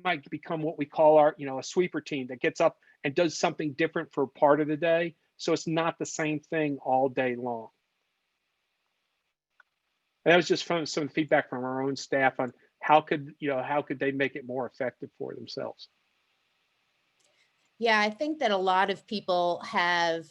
might become what we call our, a sweeper team that gets up and does something different for part of the day. So it's not the same thing all day long. And that was just from some feedback from our own staff on how could they make it more effective for themselves. Yeah, I think that a lot of people have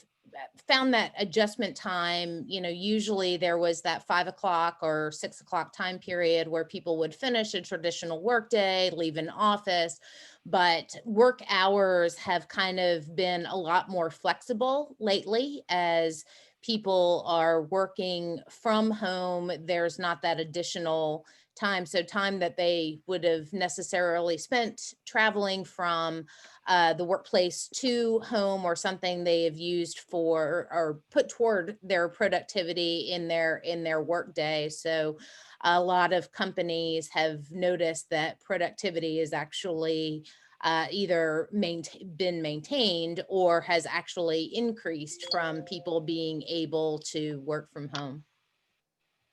found that adjustment time, usually there was that 5 o'clock or 6 o'clock time period where people would finish a traditional workday, leave an office, but work hours have kind of been a lot more flexible lately as people are working from home. There's not that additional time. So time that they would have necessarily spent traveling from the workplace to home, or something they have used for or put toward their productivity in their work day. So a lot of companies have noticed that productivity is actually either been maintained or has actually increased from people being able to work from home.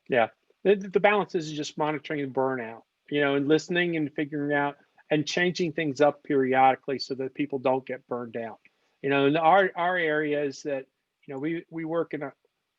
Yeah, the balance is just monitoring the burnout, and listening and figuring out and changing things up periodically so that people don't get burned out. In our area is that, we work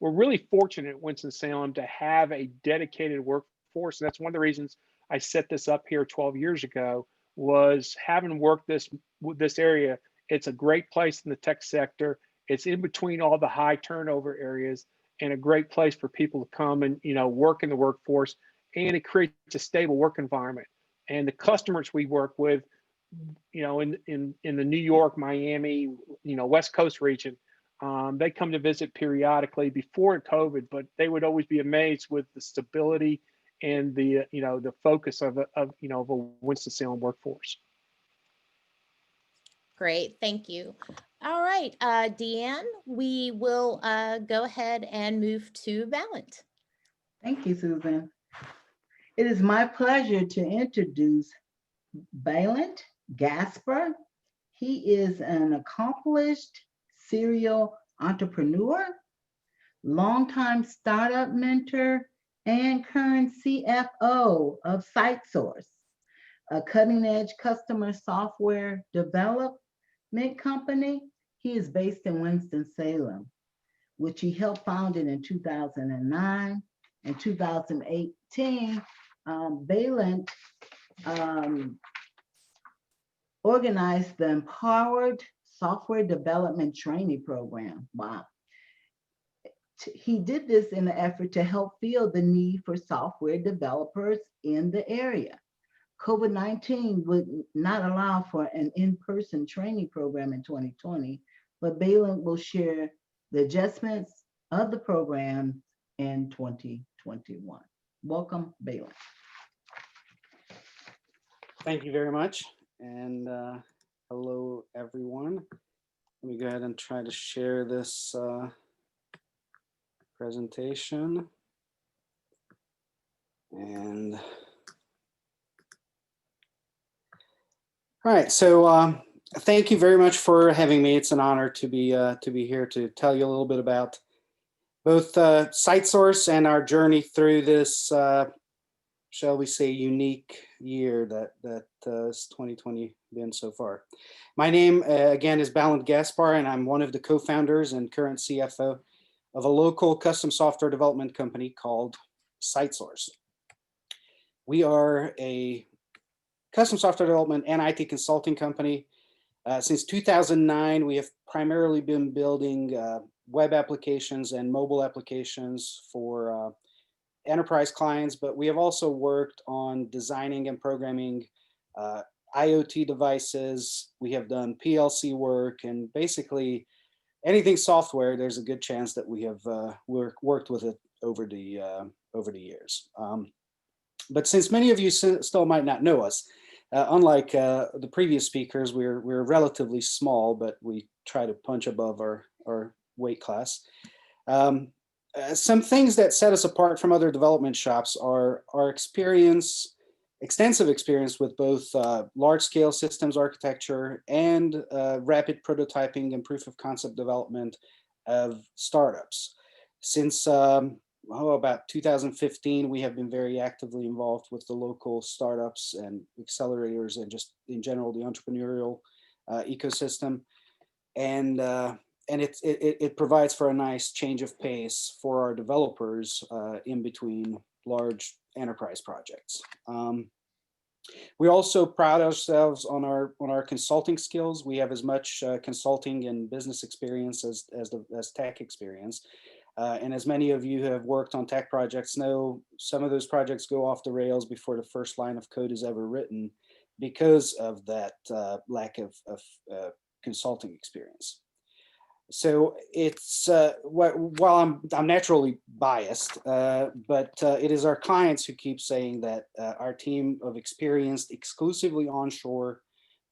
we're really fortunate at Winston-Salem to have a dedicated workforce. And that's one of the reasons I set this up here 12 years ago, was having worked this area. It's a great place in the tech sector. It's in between all the high turnover areas, and a great place for people to come and work in the workforce, and it creates a stable work environment. And the customers we work with, in the New York, Miami, West Coast region, they come to visit periodically before COVID, but they would always be amazed with the stability and the the focus of a Winston-Salem workforce. Great, thank you. All right, Deanne, we will go ahead and move to Valent. Thank you, Susan. It is my pleasure to introduce Valent Gasper. He is an accomplished serial entrepreneur, longtime startup mentor, and current CFO of SiteSource, a cutting-edge customer software development company. He is based in Winston-Salem, which he helped found in 2009. In 2018, Valent organized the Empowered Software Development Training Program. Wow. He did this in an effort to help fill the need for software developers in the area. COVID-19 would not allow for an in-person training program in 2020, but Valent will share the adjustments of the program in 2021. Welcome, Valent. Thank you very much. And hello, everyone. Let me go ahead and try to share this presentation. And all right, so thank you very much for having me. It's an honor to be here to tell you a little bit about both SiteSource and our journey through this, shall we say, unique year that is 2020 been so far. My name, again, is Valent Gaspar, and I'm one of the co-founders and current CFO of a local custom software development company called SiteSource. We are a custom software development and IT consulting company. Since 2009, we have primarily been building web applications and mobile applications for enterprise clients, but we have also worked on designing and programming IoT devices. We have done PLC work, and basically anything software, there's a good chance that we have worked with it over the years. But since many of you still might not know us, unlike the previous speakers, we're relatively small, but we try to punch above our weight class. Some things that set us apart from other development shops are our extensive experience with both large-scale systems architecture and rapid prototyping and proof of concept development of startups. Since about 2015, we have been very actively involved with the local startups and accelerators and just in general the entrepreneurial ecosystem. And it provides for a nice change of pace for our developers in between large enterprise projects. We also pride ourselves on our consulting skills. We have as much consulting and business experience as tech experience. And as many of you who have worked on tech projects know, some of those projects go off the rails before the first line of code is ever written because of that lack of consulting experience. So it's while I'm naturally biased, but it is our clients who keep saying that our team of experienced, exclusively onshore,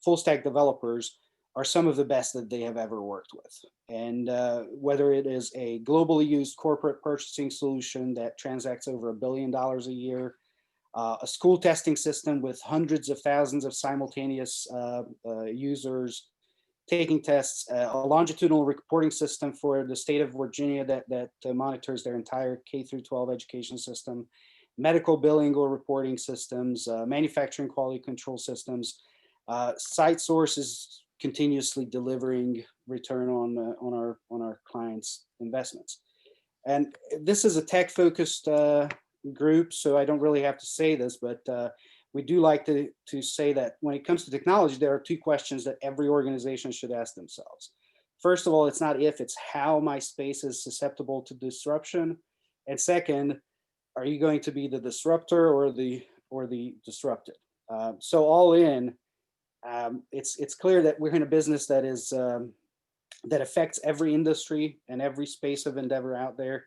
full stack developers are some of the best that they have ever worked with. And whether it is a globally used corporate purchasing solution that transacts over $1 billion a year, a school testing system with hundreds of thousands of simultaneous users taking tests, a longitudinal reporting system for the state of Virginia that monitors their entire K through 12 education system, medical billing or reporting systems, manufacturing quality control systems. SiteSource is continuously delivering return on our clients' investments. And this is a tech-focused group, so I don't really have to say this, but we do like to say that when it comes to technology, there are two questions that every organization should ask themselves. First of all, it's not if, it's how my space is susceptible to disruption. And second, are you going to be the disruptor or the disrupted? So all in, it's clear that we're in a business that is that affects every industry and every space of endeavor out there.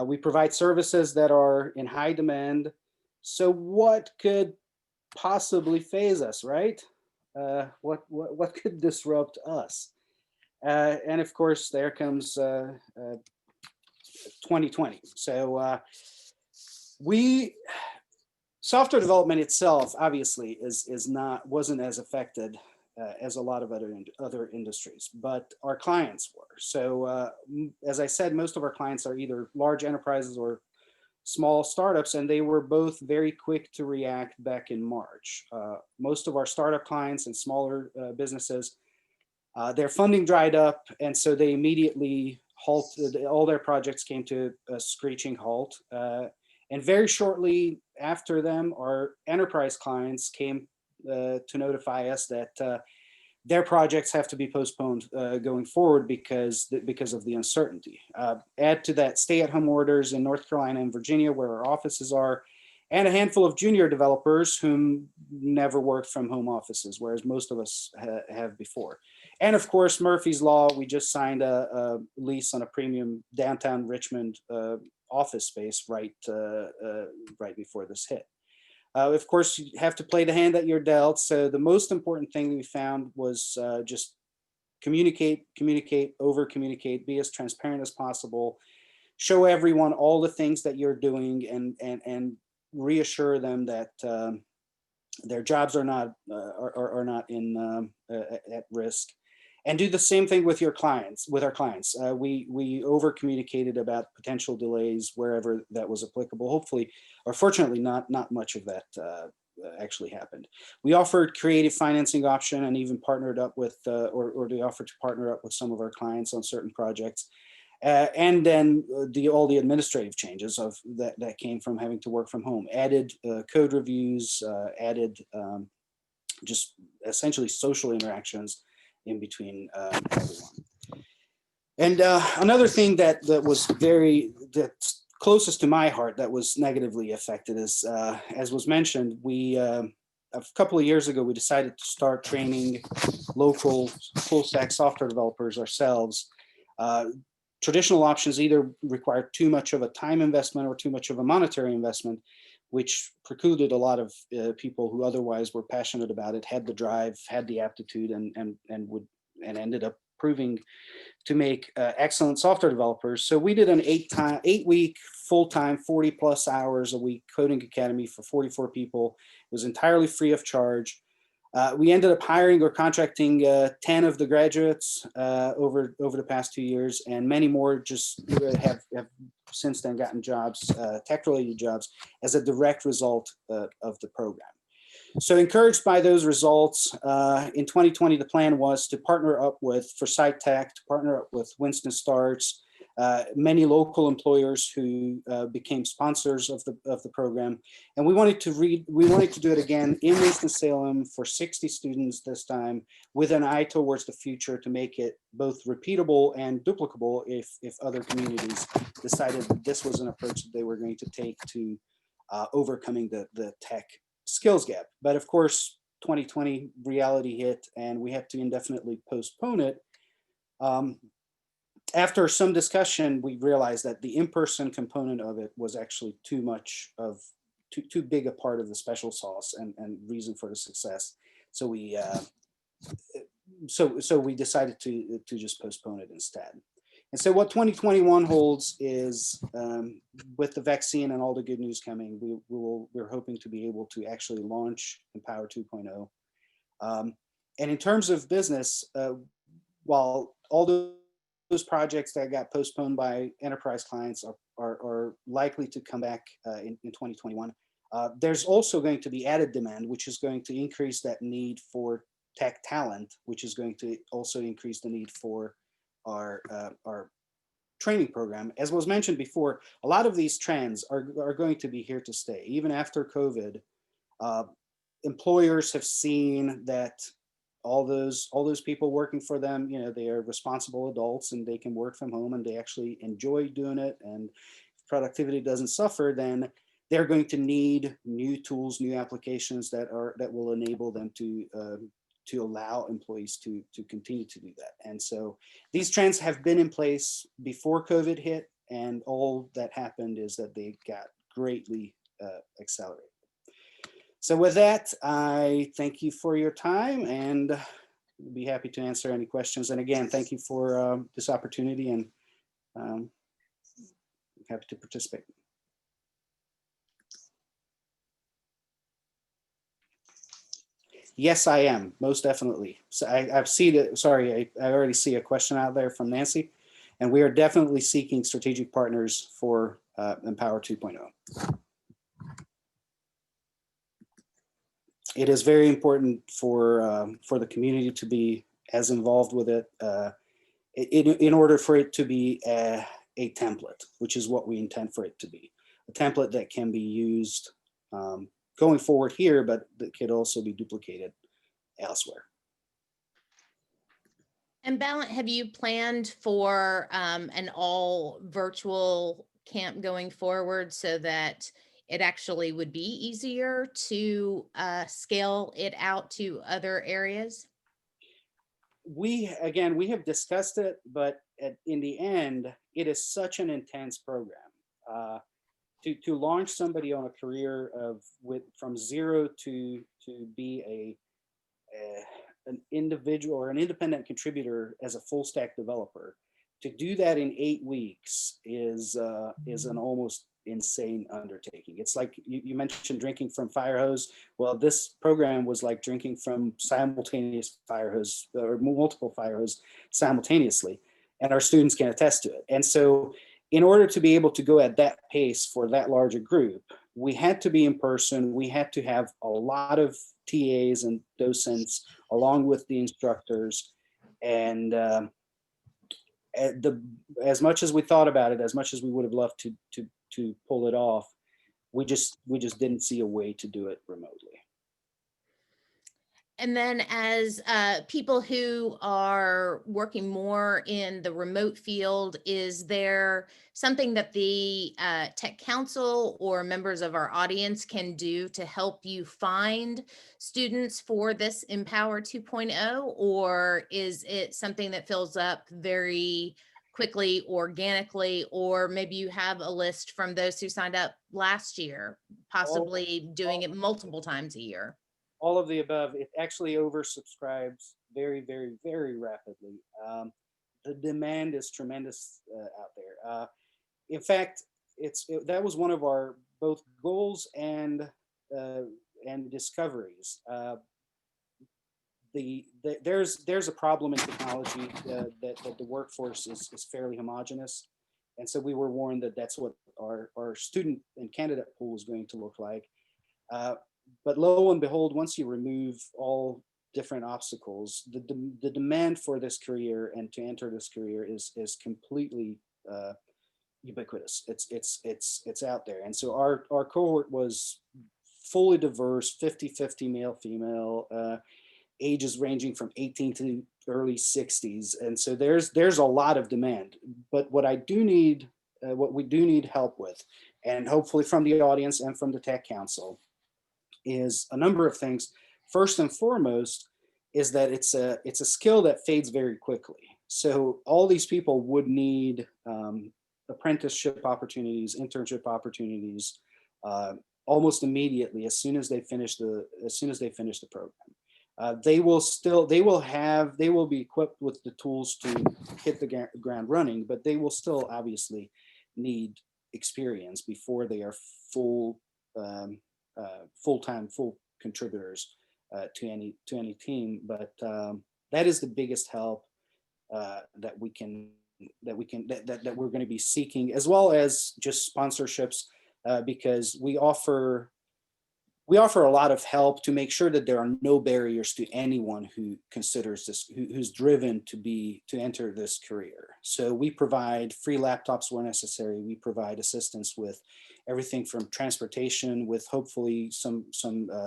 We provide services that are in high demand. So what could possibly phase us, right? What could disrupt us? And of course, there comes 2020. So software development itself, obviously, wasn't as affected as a lot of other industries, but our clients were. So as I said, most of our clients are either large enterprises or small startups, and they were both very quick to react back in March. Most of our startup clients and smaller businesses, their funding dried up, and so they immediately halted. All their projects came to a screeching halt. And very shortly after them, our enterprise clients came to notify us that their projects have to be postponed going forward because of the uncertainty. Add to that stay-at-home orders in North Carolina and Virginia, where our offices are, and a handful of junior developers whom never worked from home offices, whereas most of us have before. And of course, Murphy's Law, we just signed a lease on a premium downtown Richmond office space right before this hit. Of course, you have to play the hand that you're dealt. So the most important thing we found was just communicate, over-communicate, be as transparent as possible, show everyone all the things that you're doing, and reassure them that their jobs are not at risk. And do the same thing with our clients. We over-communicated about potential delays wherever that was applicable. Hopefully, or fortunately, not much of that actually happened. We offered creative financing option and even partnered up with, or they offered to partner up with some of our clients on certain projects. And then all the administrative changes that came from having to work from home, added code reviews, added just essentially social interactions in between everyone. And another thing that's closest to my heart that was negatively affected is, as was mentioned, a couple of years ago, we decided to start training local full stack software developers ourselves. Traditional options either required too much of a time investment or too much of a monetary investment, which precluded a lot of people who otherwise were passionate about it, had the drive, had the aptitude, and ended up proving to make excellent software developers. So we did an 8-week full-time, 40+ hours a week coding academy for 44 people. It was entirely free of charge. We ended up hiring or contracting 10 of the graduates over the past 2 years, and many more just have since then gotten jobs, tech-related jobs, as a direct result of the program. So encouraged by those results, in 2020, the plan was to partner up with, for SiteTech, to partner up with Winston-Starts, many local employers who became sponsors of the program. And we wanted to do it again in Winston-Salem for 60 students this time, with an eye towards the future to make it both repeatable and duplicable if other communities decided that this was an approach that they were going to take to overcoming the tech skills gap. But of course, 2020 reality hit and we had to indefinitely postpone it. After some discussion, we realized that the in-person component of it was actually too big a part of the special sauce and reason for the success. So we decided to just postpone it instead. And so what 2021 holds is, with the vaccine and all the good news coming, we're hoping to be able to actually launch Empower 2.0. And in terms of business, while all those projects that got postponed by enterprise clients are likely to come back in 2021, there's also going to be added demand, which is going to increase that need for tech talent, which is going to also increase the need for our training program. As was mentioned before, a lot of these trends are going to be here to stay. Even after COVID, employers have seen that all those people working for them, they are responsible adults and they can work from home and they actually enjoy doing it. And if productivity doesn't suffer, then they're going to need new tools, new applications that will enable them to allow employees to continue to do that. And so these trends have been in place before COVID hit, and all that happened is that they got greatly accelerated. So with that, I thank you for your time and be happy to answer any questions. And again, thank you for this opportunity, and I'm happy to participate. Yes, I am, most definitely. So I've seen it, sorry, I already see a question out there from Nancy, and we are definitely seeking strategic partners for Empower 2.0. It is very important for the community to be as involved with it in order for it to be a template, which is what we intend for it to be. A template that can be used going forward here, but that could also be duplicated elsewhere. And Ballant, have you planned for an all virtual camp going forward so that it actually would be easier to scale it out to other areas? We have discussed it, but in the end, it is such an intense program. To launch somebody on a career from zero to be an individual or an independent contributor as a full stack developer, to do that in 8 weeks is an almost insane undertaking. It's like you mentioned drinking from fire hose. Well, this program was like drinking from simultaneous fire hose or multiple fire hose simultaneously, and our students can attest to it. And so in order to be able to go at that pace for that larger group, we had to be in person. We had to have a lot of TAs and docents along with the instructors. And as much as we thought about it, as much as we would have loved to pull it off, we just didn't see a way to do it remotely. And then as people who are working more in the remote field, is there something that the Tech Council or members of our audience can do to help you find students for this Empower 2.0? Or is it something that fills up very quickly, organically, or maybe you have a list from those who signed up last year, possibly doing it multiple times a year? All of the above. It actually oversubscribes very, very, very rapidly. The demand is tremendous out there. In fact, that was one of our both goals and discoveries. There's a problem in technology that the workforce is fairly homogenous, and so we were warned that that's what our student and candidate pool was going to look like. But lo and behold, once you remove all different obstacles, the demand for this career and to enter this career is completely ubiquitous. It's out there. And so our cohort was fully diverse, 50-50 male, female, ages ranging from 18 to early 60s. And so there's a lot of demand. But what we do need help with, and hopefully from the audience and from the Tech Council, is a number of things. First and foremost is that it's a skill that fades very quickly. So all these people would need apprenticeship opportunities, internship opportunities, almost immediately as soon as they finish the program. They will be equipped with the tools to hit the ground running, but they will still obviously need experience before they are full-time, full contributors to any team. But that is the biggest help that we're going to be seeking, as well as just sponsorships, because we offer a lot of help to make sure that there are no barriers to anyone who considers this, who's driven to enter this career. So we provide free laptops where necessary. We provide assistance with everything from transportation, with hopefully some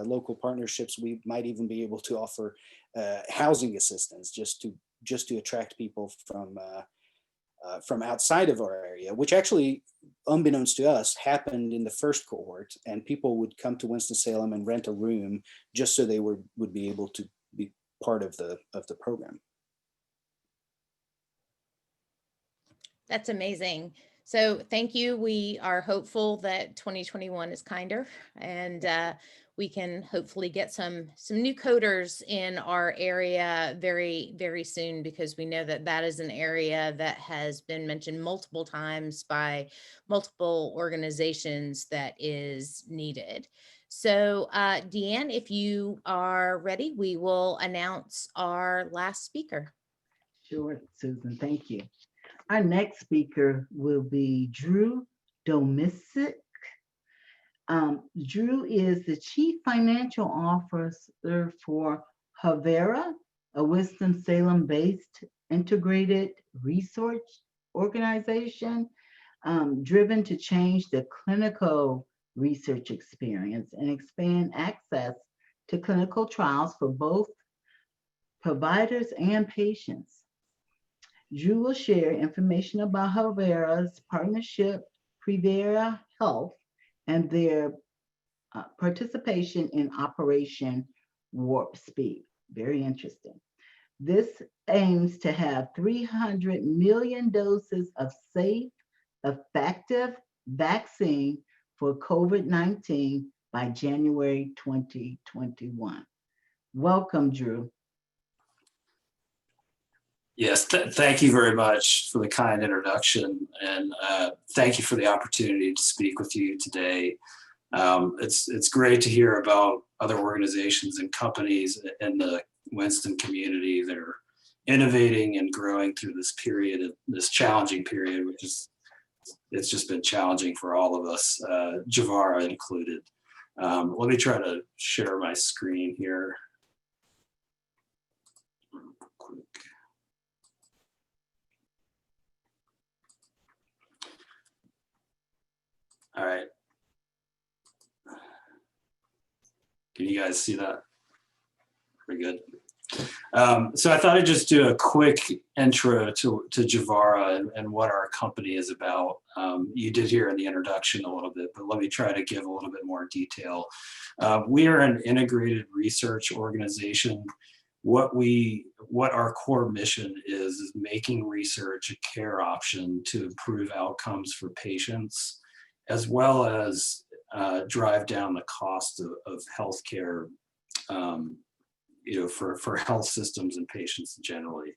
local partnerships. We might even be able to offer housing assistance just to attract people from outside of our area, which actually, unbeknownst to us, happened in the first cohort, and people would come to Winston-Salem and rent a room just so they would be able to be part of the program. That's amazing. So thank you. We are hopeful that 2021 is kinder, and we can hopefully get some new coders in our area very, very soon, because we know that is an area that has been mentioned multiple times by multiple organizations that is needed. So Deanne, if you are ready, we will announce our last speaker. Sure, Susan, thank you. Our next speaker will be Drew Domisic. Drew is the Chief Financial Officer for Javara, a Winston-Salem-based integrated research organization driven to change the clinical research experience and expand access to clinical trials for both providers and patients. Drew will share information about Javara's partnership, Prevera Health, and their participation in Operation Warp Speed. Very interesting. This aims to have 300 million doses of safe, effective vaccine for COVID-19 by January 2021. Welcome, Drew. Yes, thank you very much for the kind introduction, and thank you for the opportunity to speak with you today. It's great to hear about other organizations and companies in the Winston community that are innovating and growing through this period, this challenging period, it's just been challenging for all of us, Javara included. Let me try to share my screen here. Quick. All right. Can you guys see that? Pretty good. So I thought I'd just do a quick intro to Javara and what our company is about. You did hear in the introduction a little bit, but let me try to give a little bit more detail. We are an integrated research organization. What our core mission is making research a care option to improve outcomes for patients, as well as drive down the cost of healthcare, for health systems and patients generally.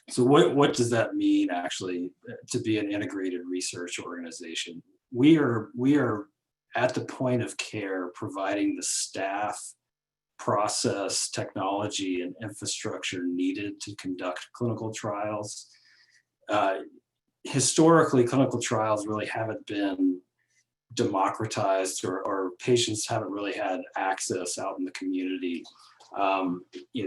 So what does that mean actually to be an integrated research organization? We are at the point of care providing the staff, process, technology, and infrastructure needed to conduct clinical trials. Historically, clinical trials really haven't been democratized, or patients haven't really had access out in the community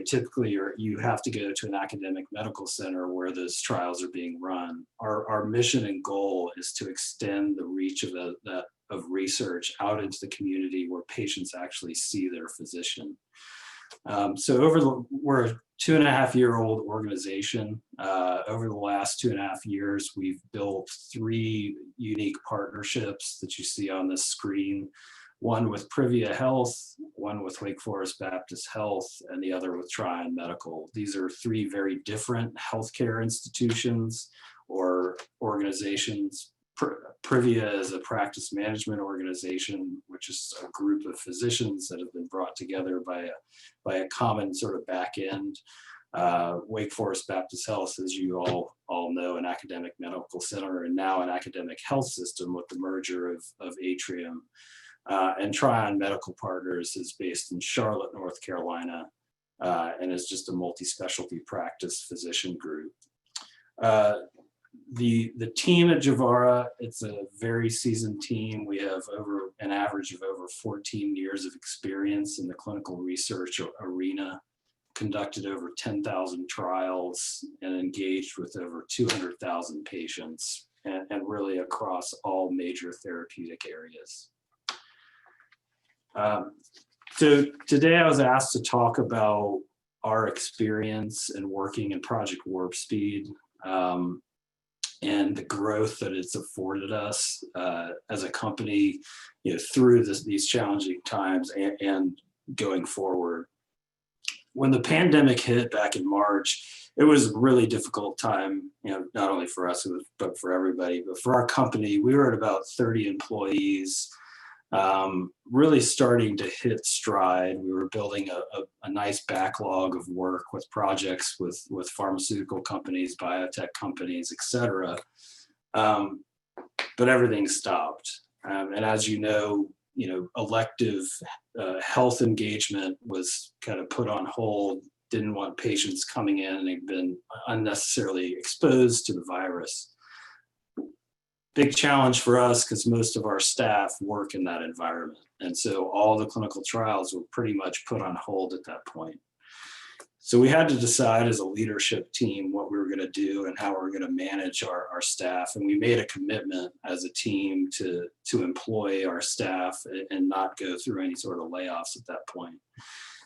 Typically you have to go to an academic medical center where those trials are being run. Our mission and goal is to extend the reach of research out into the community where patients actually see their physician. We're a 2.5-year-old organization. Over the last 2.5 years, we've built 3 unique partnerships that you see on this screen. One with Privia Health, one with Wake Forest Baptist Health, and the other with Tryon Medical. These are 3 very different healthcare institutions or organizations. Privia is a practice management organization, which is a group of physicians that have been brought together by a common sort of back end. Wake Forest Baptist Health, as you all know, an academic medical center and now an academic health system with the merger of Atrium. And Tryon Medical Partners is based in Charlotte, North Carolina, and is just a multi-specialty practice physician group. The team at Javara, it's a very seasoned team. We have an average of over 14 years of experience in the clinical research arena, conducted over 10,000 trials, and engaged with over 200,000 patients, and really across all major therapeutic areas. So today I was asked to talk about our experience in working in Project Warp Speed, and the growth that it's afforded us as a company, through these challenging times and going forward. When the pandemic hit back in March, it was a really difficult time, not only for us, but for everybody. But for our company, we were at about 30 employees, really starting to hit stride. We were building a nice backlog of work with projects with pharmaceutical companies, biotech companies, et cetera. But everything stopped. And as you know, elective health engagement was kind of put on hold, didn't want patients coming in and they've been unnecessarily exposed to the virus. Big challenge for us because most of our staff work in that environment. And so all the clinical trials were pretty much put on hold at that point. So we had to decide as a leadership team what we were going to do and how we were going to manage our staff. And we made a commitment as a team to employ our staff and not go through any sort of layoffs at that point.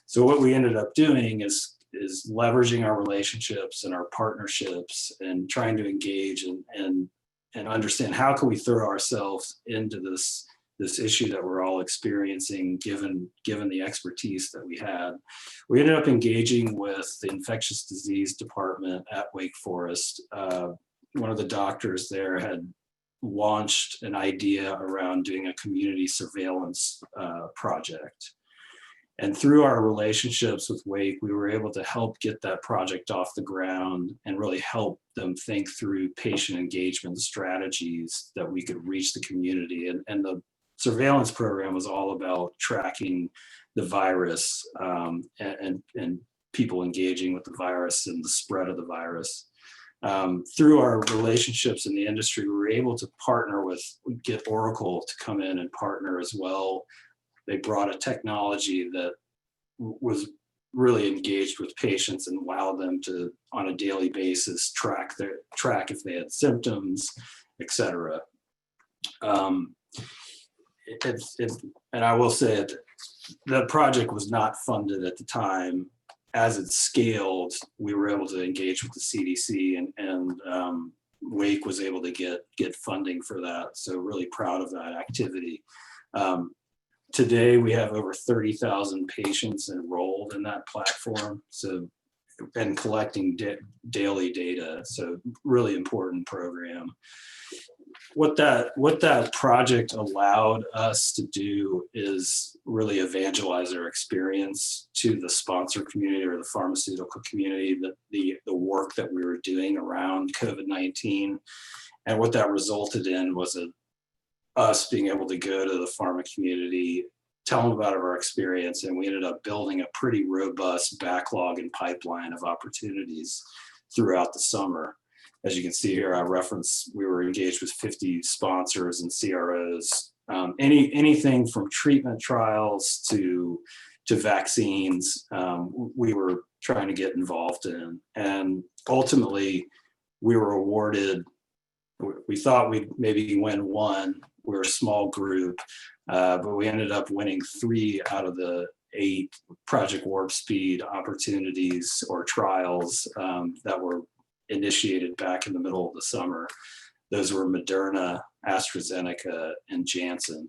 So what we ended up doing is leveraging our relationships and our partnerships and trying to engage and understand how can we throw ourselves into this issue that we're all experiencing, given the expertise that we had. We ended up engaging with the infectious disease department at Wake Forest. One of the doctors there had launched an idea around doing a community surveillance project. And through our relationships with Wake, we were able to help get that project off the ground and really help them think through patient engagement strategies that we could reach the community. And the surveillance program was all about tracking the virus and people engaging with the virus and the spread of the virus. Through our relationships in the industry, we were able to get Oracle to come in and partner as well. They brought a technology that was really engaged with patients and allowed them to, on a daily basis, track if they had symptoms, et cetera. And I will say the project was not funded at the time. As it scaled, we were able to engage with the CDC and Wake was able to get funding for that. So really proud of that activity. Today, we have over 30,000 patients enrolled in that platform, and collecting daily data. So really important program. What that project allowed us to do is really evangelize our experience to the sponsor community or the pharmaceutical community, the work that we were doing around COVID-19. And what that resulted in was us being able to go to the pharma community, tell them about our experience, and we ended up building a pretty robust backlog and pipeline of opportunities throughout the summer. As you can see here, I referenced we were engaged with 50 sponsors and CROs, anything from treatment trials to to vaccines, we were trying to get involved in. And ultimately, we were awarded, we thought we'd maybe win one. We're a small group, but we ended up winning 3 out of the 8 Project Warp Speed opportunities or trials that were initiated back in the middle of the summer. Those were Moderna, AstraZeneca, and Janssen.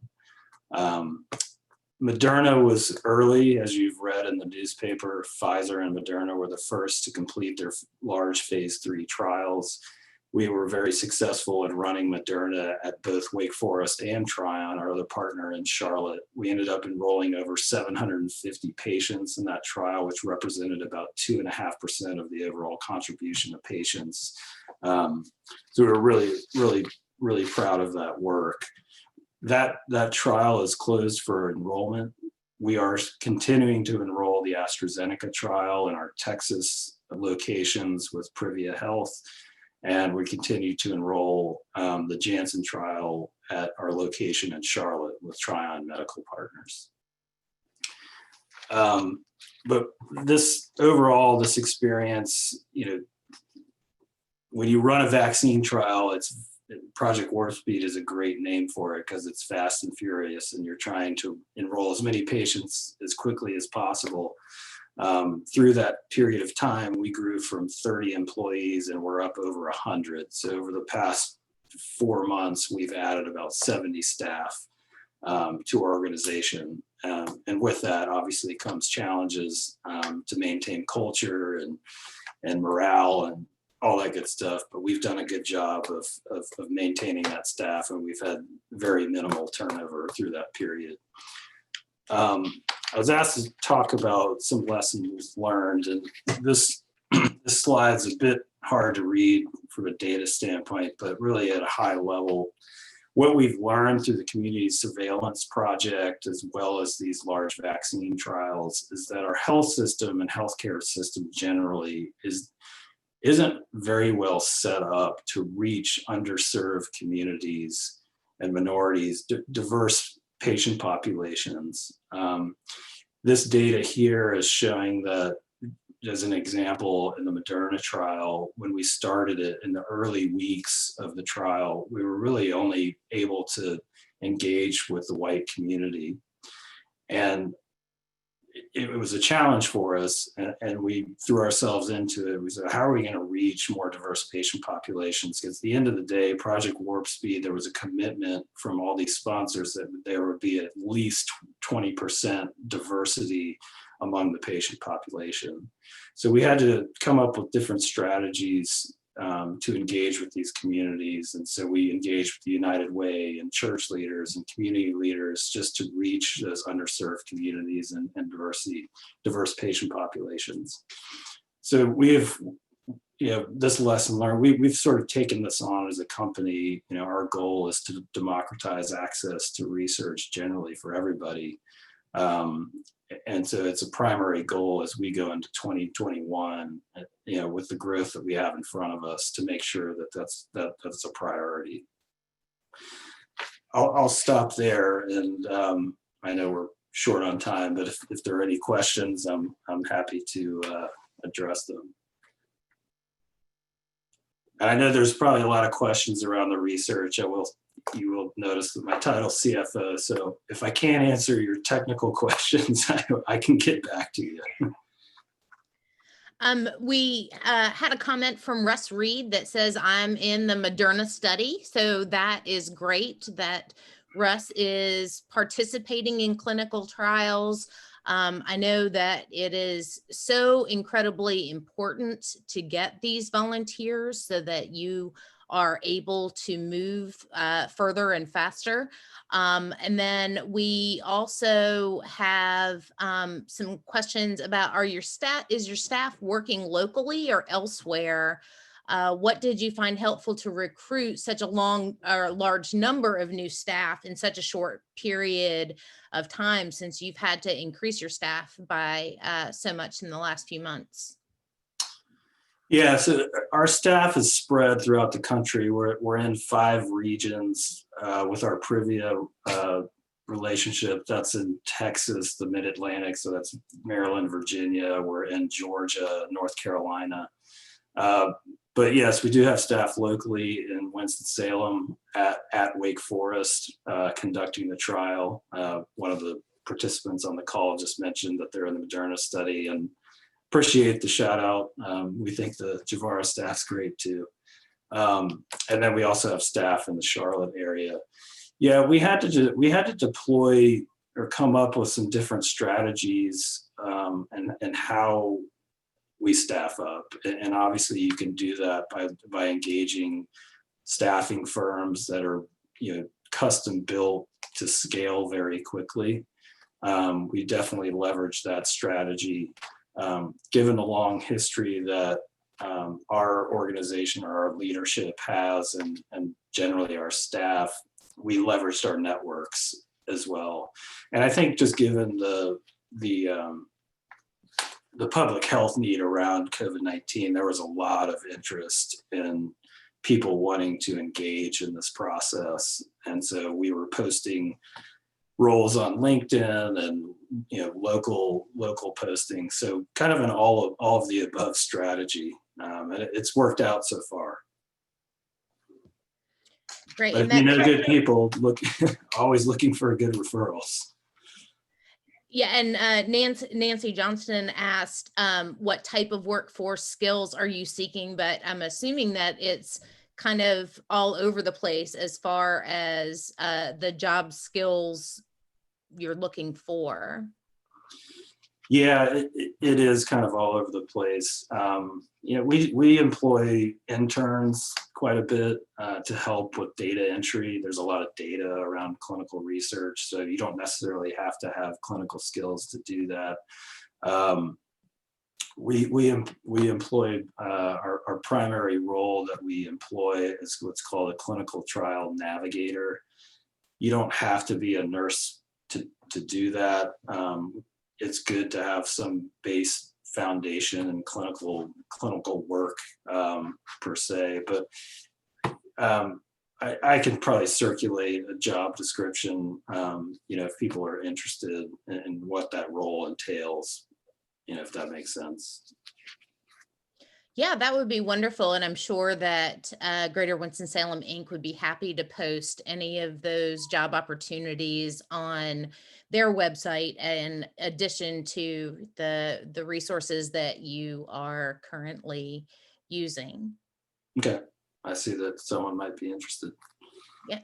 Moderna was early, as you've read in the newspaper. Pfizer and Moderna were the first to complete their large phase 3 trials. We were very successful in running Moderna at both Wake Forest and Tryon, our other partner in Charlotte. We ended up enrolling over 750 patients in that trial, which represented about 2.5% of the overall contribution of patients. So we were really proud of that work. That trial is closed for enrollment. We are continuing to enroll the AstraZeneca trial in our Texas locations with Privia Health, and we continue to enroll the Janssen trial at our location in Charlotte with Tryon Medical Partners. But this overall, this experience, when you run a vaccine trial, Project Warp Speed is a great name for it because it's fast and furious, and you're trying to enroll as many patients as quickly as possible. Through that period of time, we grew from 30 employees and we're up over 100. So over the past 4 months, we've added about 70 staff to our organization. And with that, obviously, comes challenges to maintain culture and morale and all that good stuff. But we've done a good job of maintaining that staff, and we've had very minimal turnover through that period. I was asked to talk about some lessons learned, and this slide's a bit hard to read from a data standpoint, but really at a high level, what we've learned through the community surveillance project, as well as these large vaccine trials, is that our health system and healthcare system generally isn't very well set up to reach underserved communities and minorities, diverse patient populations. This data here is showing that, as an example, in the Moderna trial, when we started it in the early weeks of the trial, we were really only able to engage with the white community. And it was a challenge for us, and we threw ourselves into it. We said, how are we going to reach more diverse patient populations? Because at the end of the day, Project Warp Speed, there was a commitment from all these sponsors that there would be at least 20% diversity among the patient population. So we had to come up with different strategies to engage with these communities. And so we engaged with the United Way and church leaders and community leaders just to reach those underserved communities and diverse patient populations. So we have, this lesson learned, we've sort of taken this on as a company. Our goal is to democratize access to research generally for everybody. And so it's a primary goal as we go into 2021, with the growth that we have in front of us, to make sure that that's a priority. I'll stop there, and I know we're short on time, but if there are any questions, I'm happy to address them. And I know there's probably a lot of questions around the research. You will notice that my title's CFO, so if I can't answer your technical questions, I can get back to you. We had a comment from Russ Reed that says, I'm in the Moderna study. So that is great that Russ is participating in clinical trials. I know that it is so incredibly important to get these volunteers so that you are able to move further and faster. And then we also have some questions about, is your staff working locally or elsewhere? What did you find helpful to recruit such a large number of new staff in such a short period of time, since you've had to increase your staff by so much in the last few months? Yeah, so our staff is spread throughout the country. We're in 5 regions with our Privia relationship. That's in Texas, the Mid-Atlantic. So that's Maryland, Virginia. We're in Georgia, North Carolina. But yes, we do have staff locally in Winston-Salem at Wake Forest conducting the trial. One of the participants on the call just mentioned that they're in the Moderna study, and appreciate the shout out. We think the Javara staff's great too. And then we also have staff in the Charlotte area. Yeah, we had to deploy or come up with some different strategies and how we staff up. And obviously you can do that by engaging staffing firms that are, you know, custom built to scale very quickly. We definitely leverage that strategy. Given the long history that our organization or our leadership has, and generally our staff, we leveraged our networks as well. And I think just given the public health need around COVID-19, there was a lot of interest in people wanting to engage in this process. And so we were posting roles on LinkedIn and, you know, local postings. So kind of an all of the above strategy. And it's worked out so far. Great. But And if you that, know good people, always looking for good referrals. yeah, and Nancy Johnston asked, what type of workforce skills are you seeking? But I'm assuming that it's kind of all over the place as far as the job skills you're looking for. Yeah, it is kind of all over the place. You know, we employ interns quite a bit to help with data entry. There's a lot of data around clinical research, so you don't necessarily have to have clinical skills to do that. We employ our primary role that we employ is what's called a clinical trial navigator. You don't have to be a nurse to do that. It's good to have some base foundation in clinical work per se, but I can probably circulate a job description, you know, if people are interested in what that role entails, you know, if that makes sense. Yeah, that would be wonderful. And I'm sure that Greater Winston-Salem Inc. would be happy to post any of those job opportunities on their website, in addition to the resources that you are currently using. Okay, I see that someone might be interested. Yeah.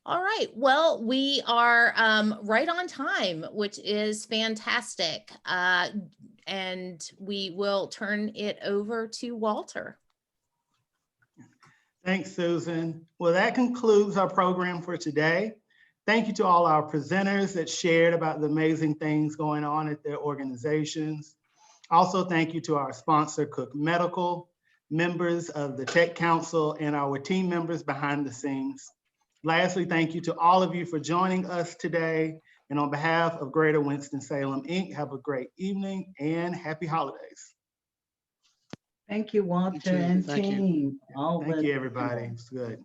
All right. Well, we are right on time, which is fantastic. And we will turn it over to Walter. Thanks, Susan. Well, that concludes our program for today. Thank you to all our presenters that shared about the amazing things going on at their organizations. Also, thank you to our sponsor, Cook Medical, members of the Tech Council, and our team members behind the scenes. Lastly, thank you to all of you for joining us today. And on behalf of Greater Winston-Salem Inc., have a great evening and happy holidays. Thank you, Walter and Thank you. team. Thank you, everybody. It's good.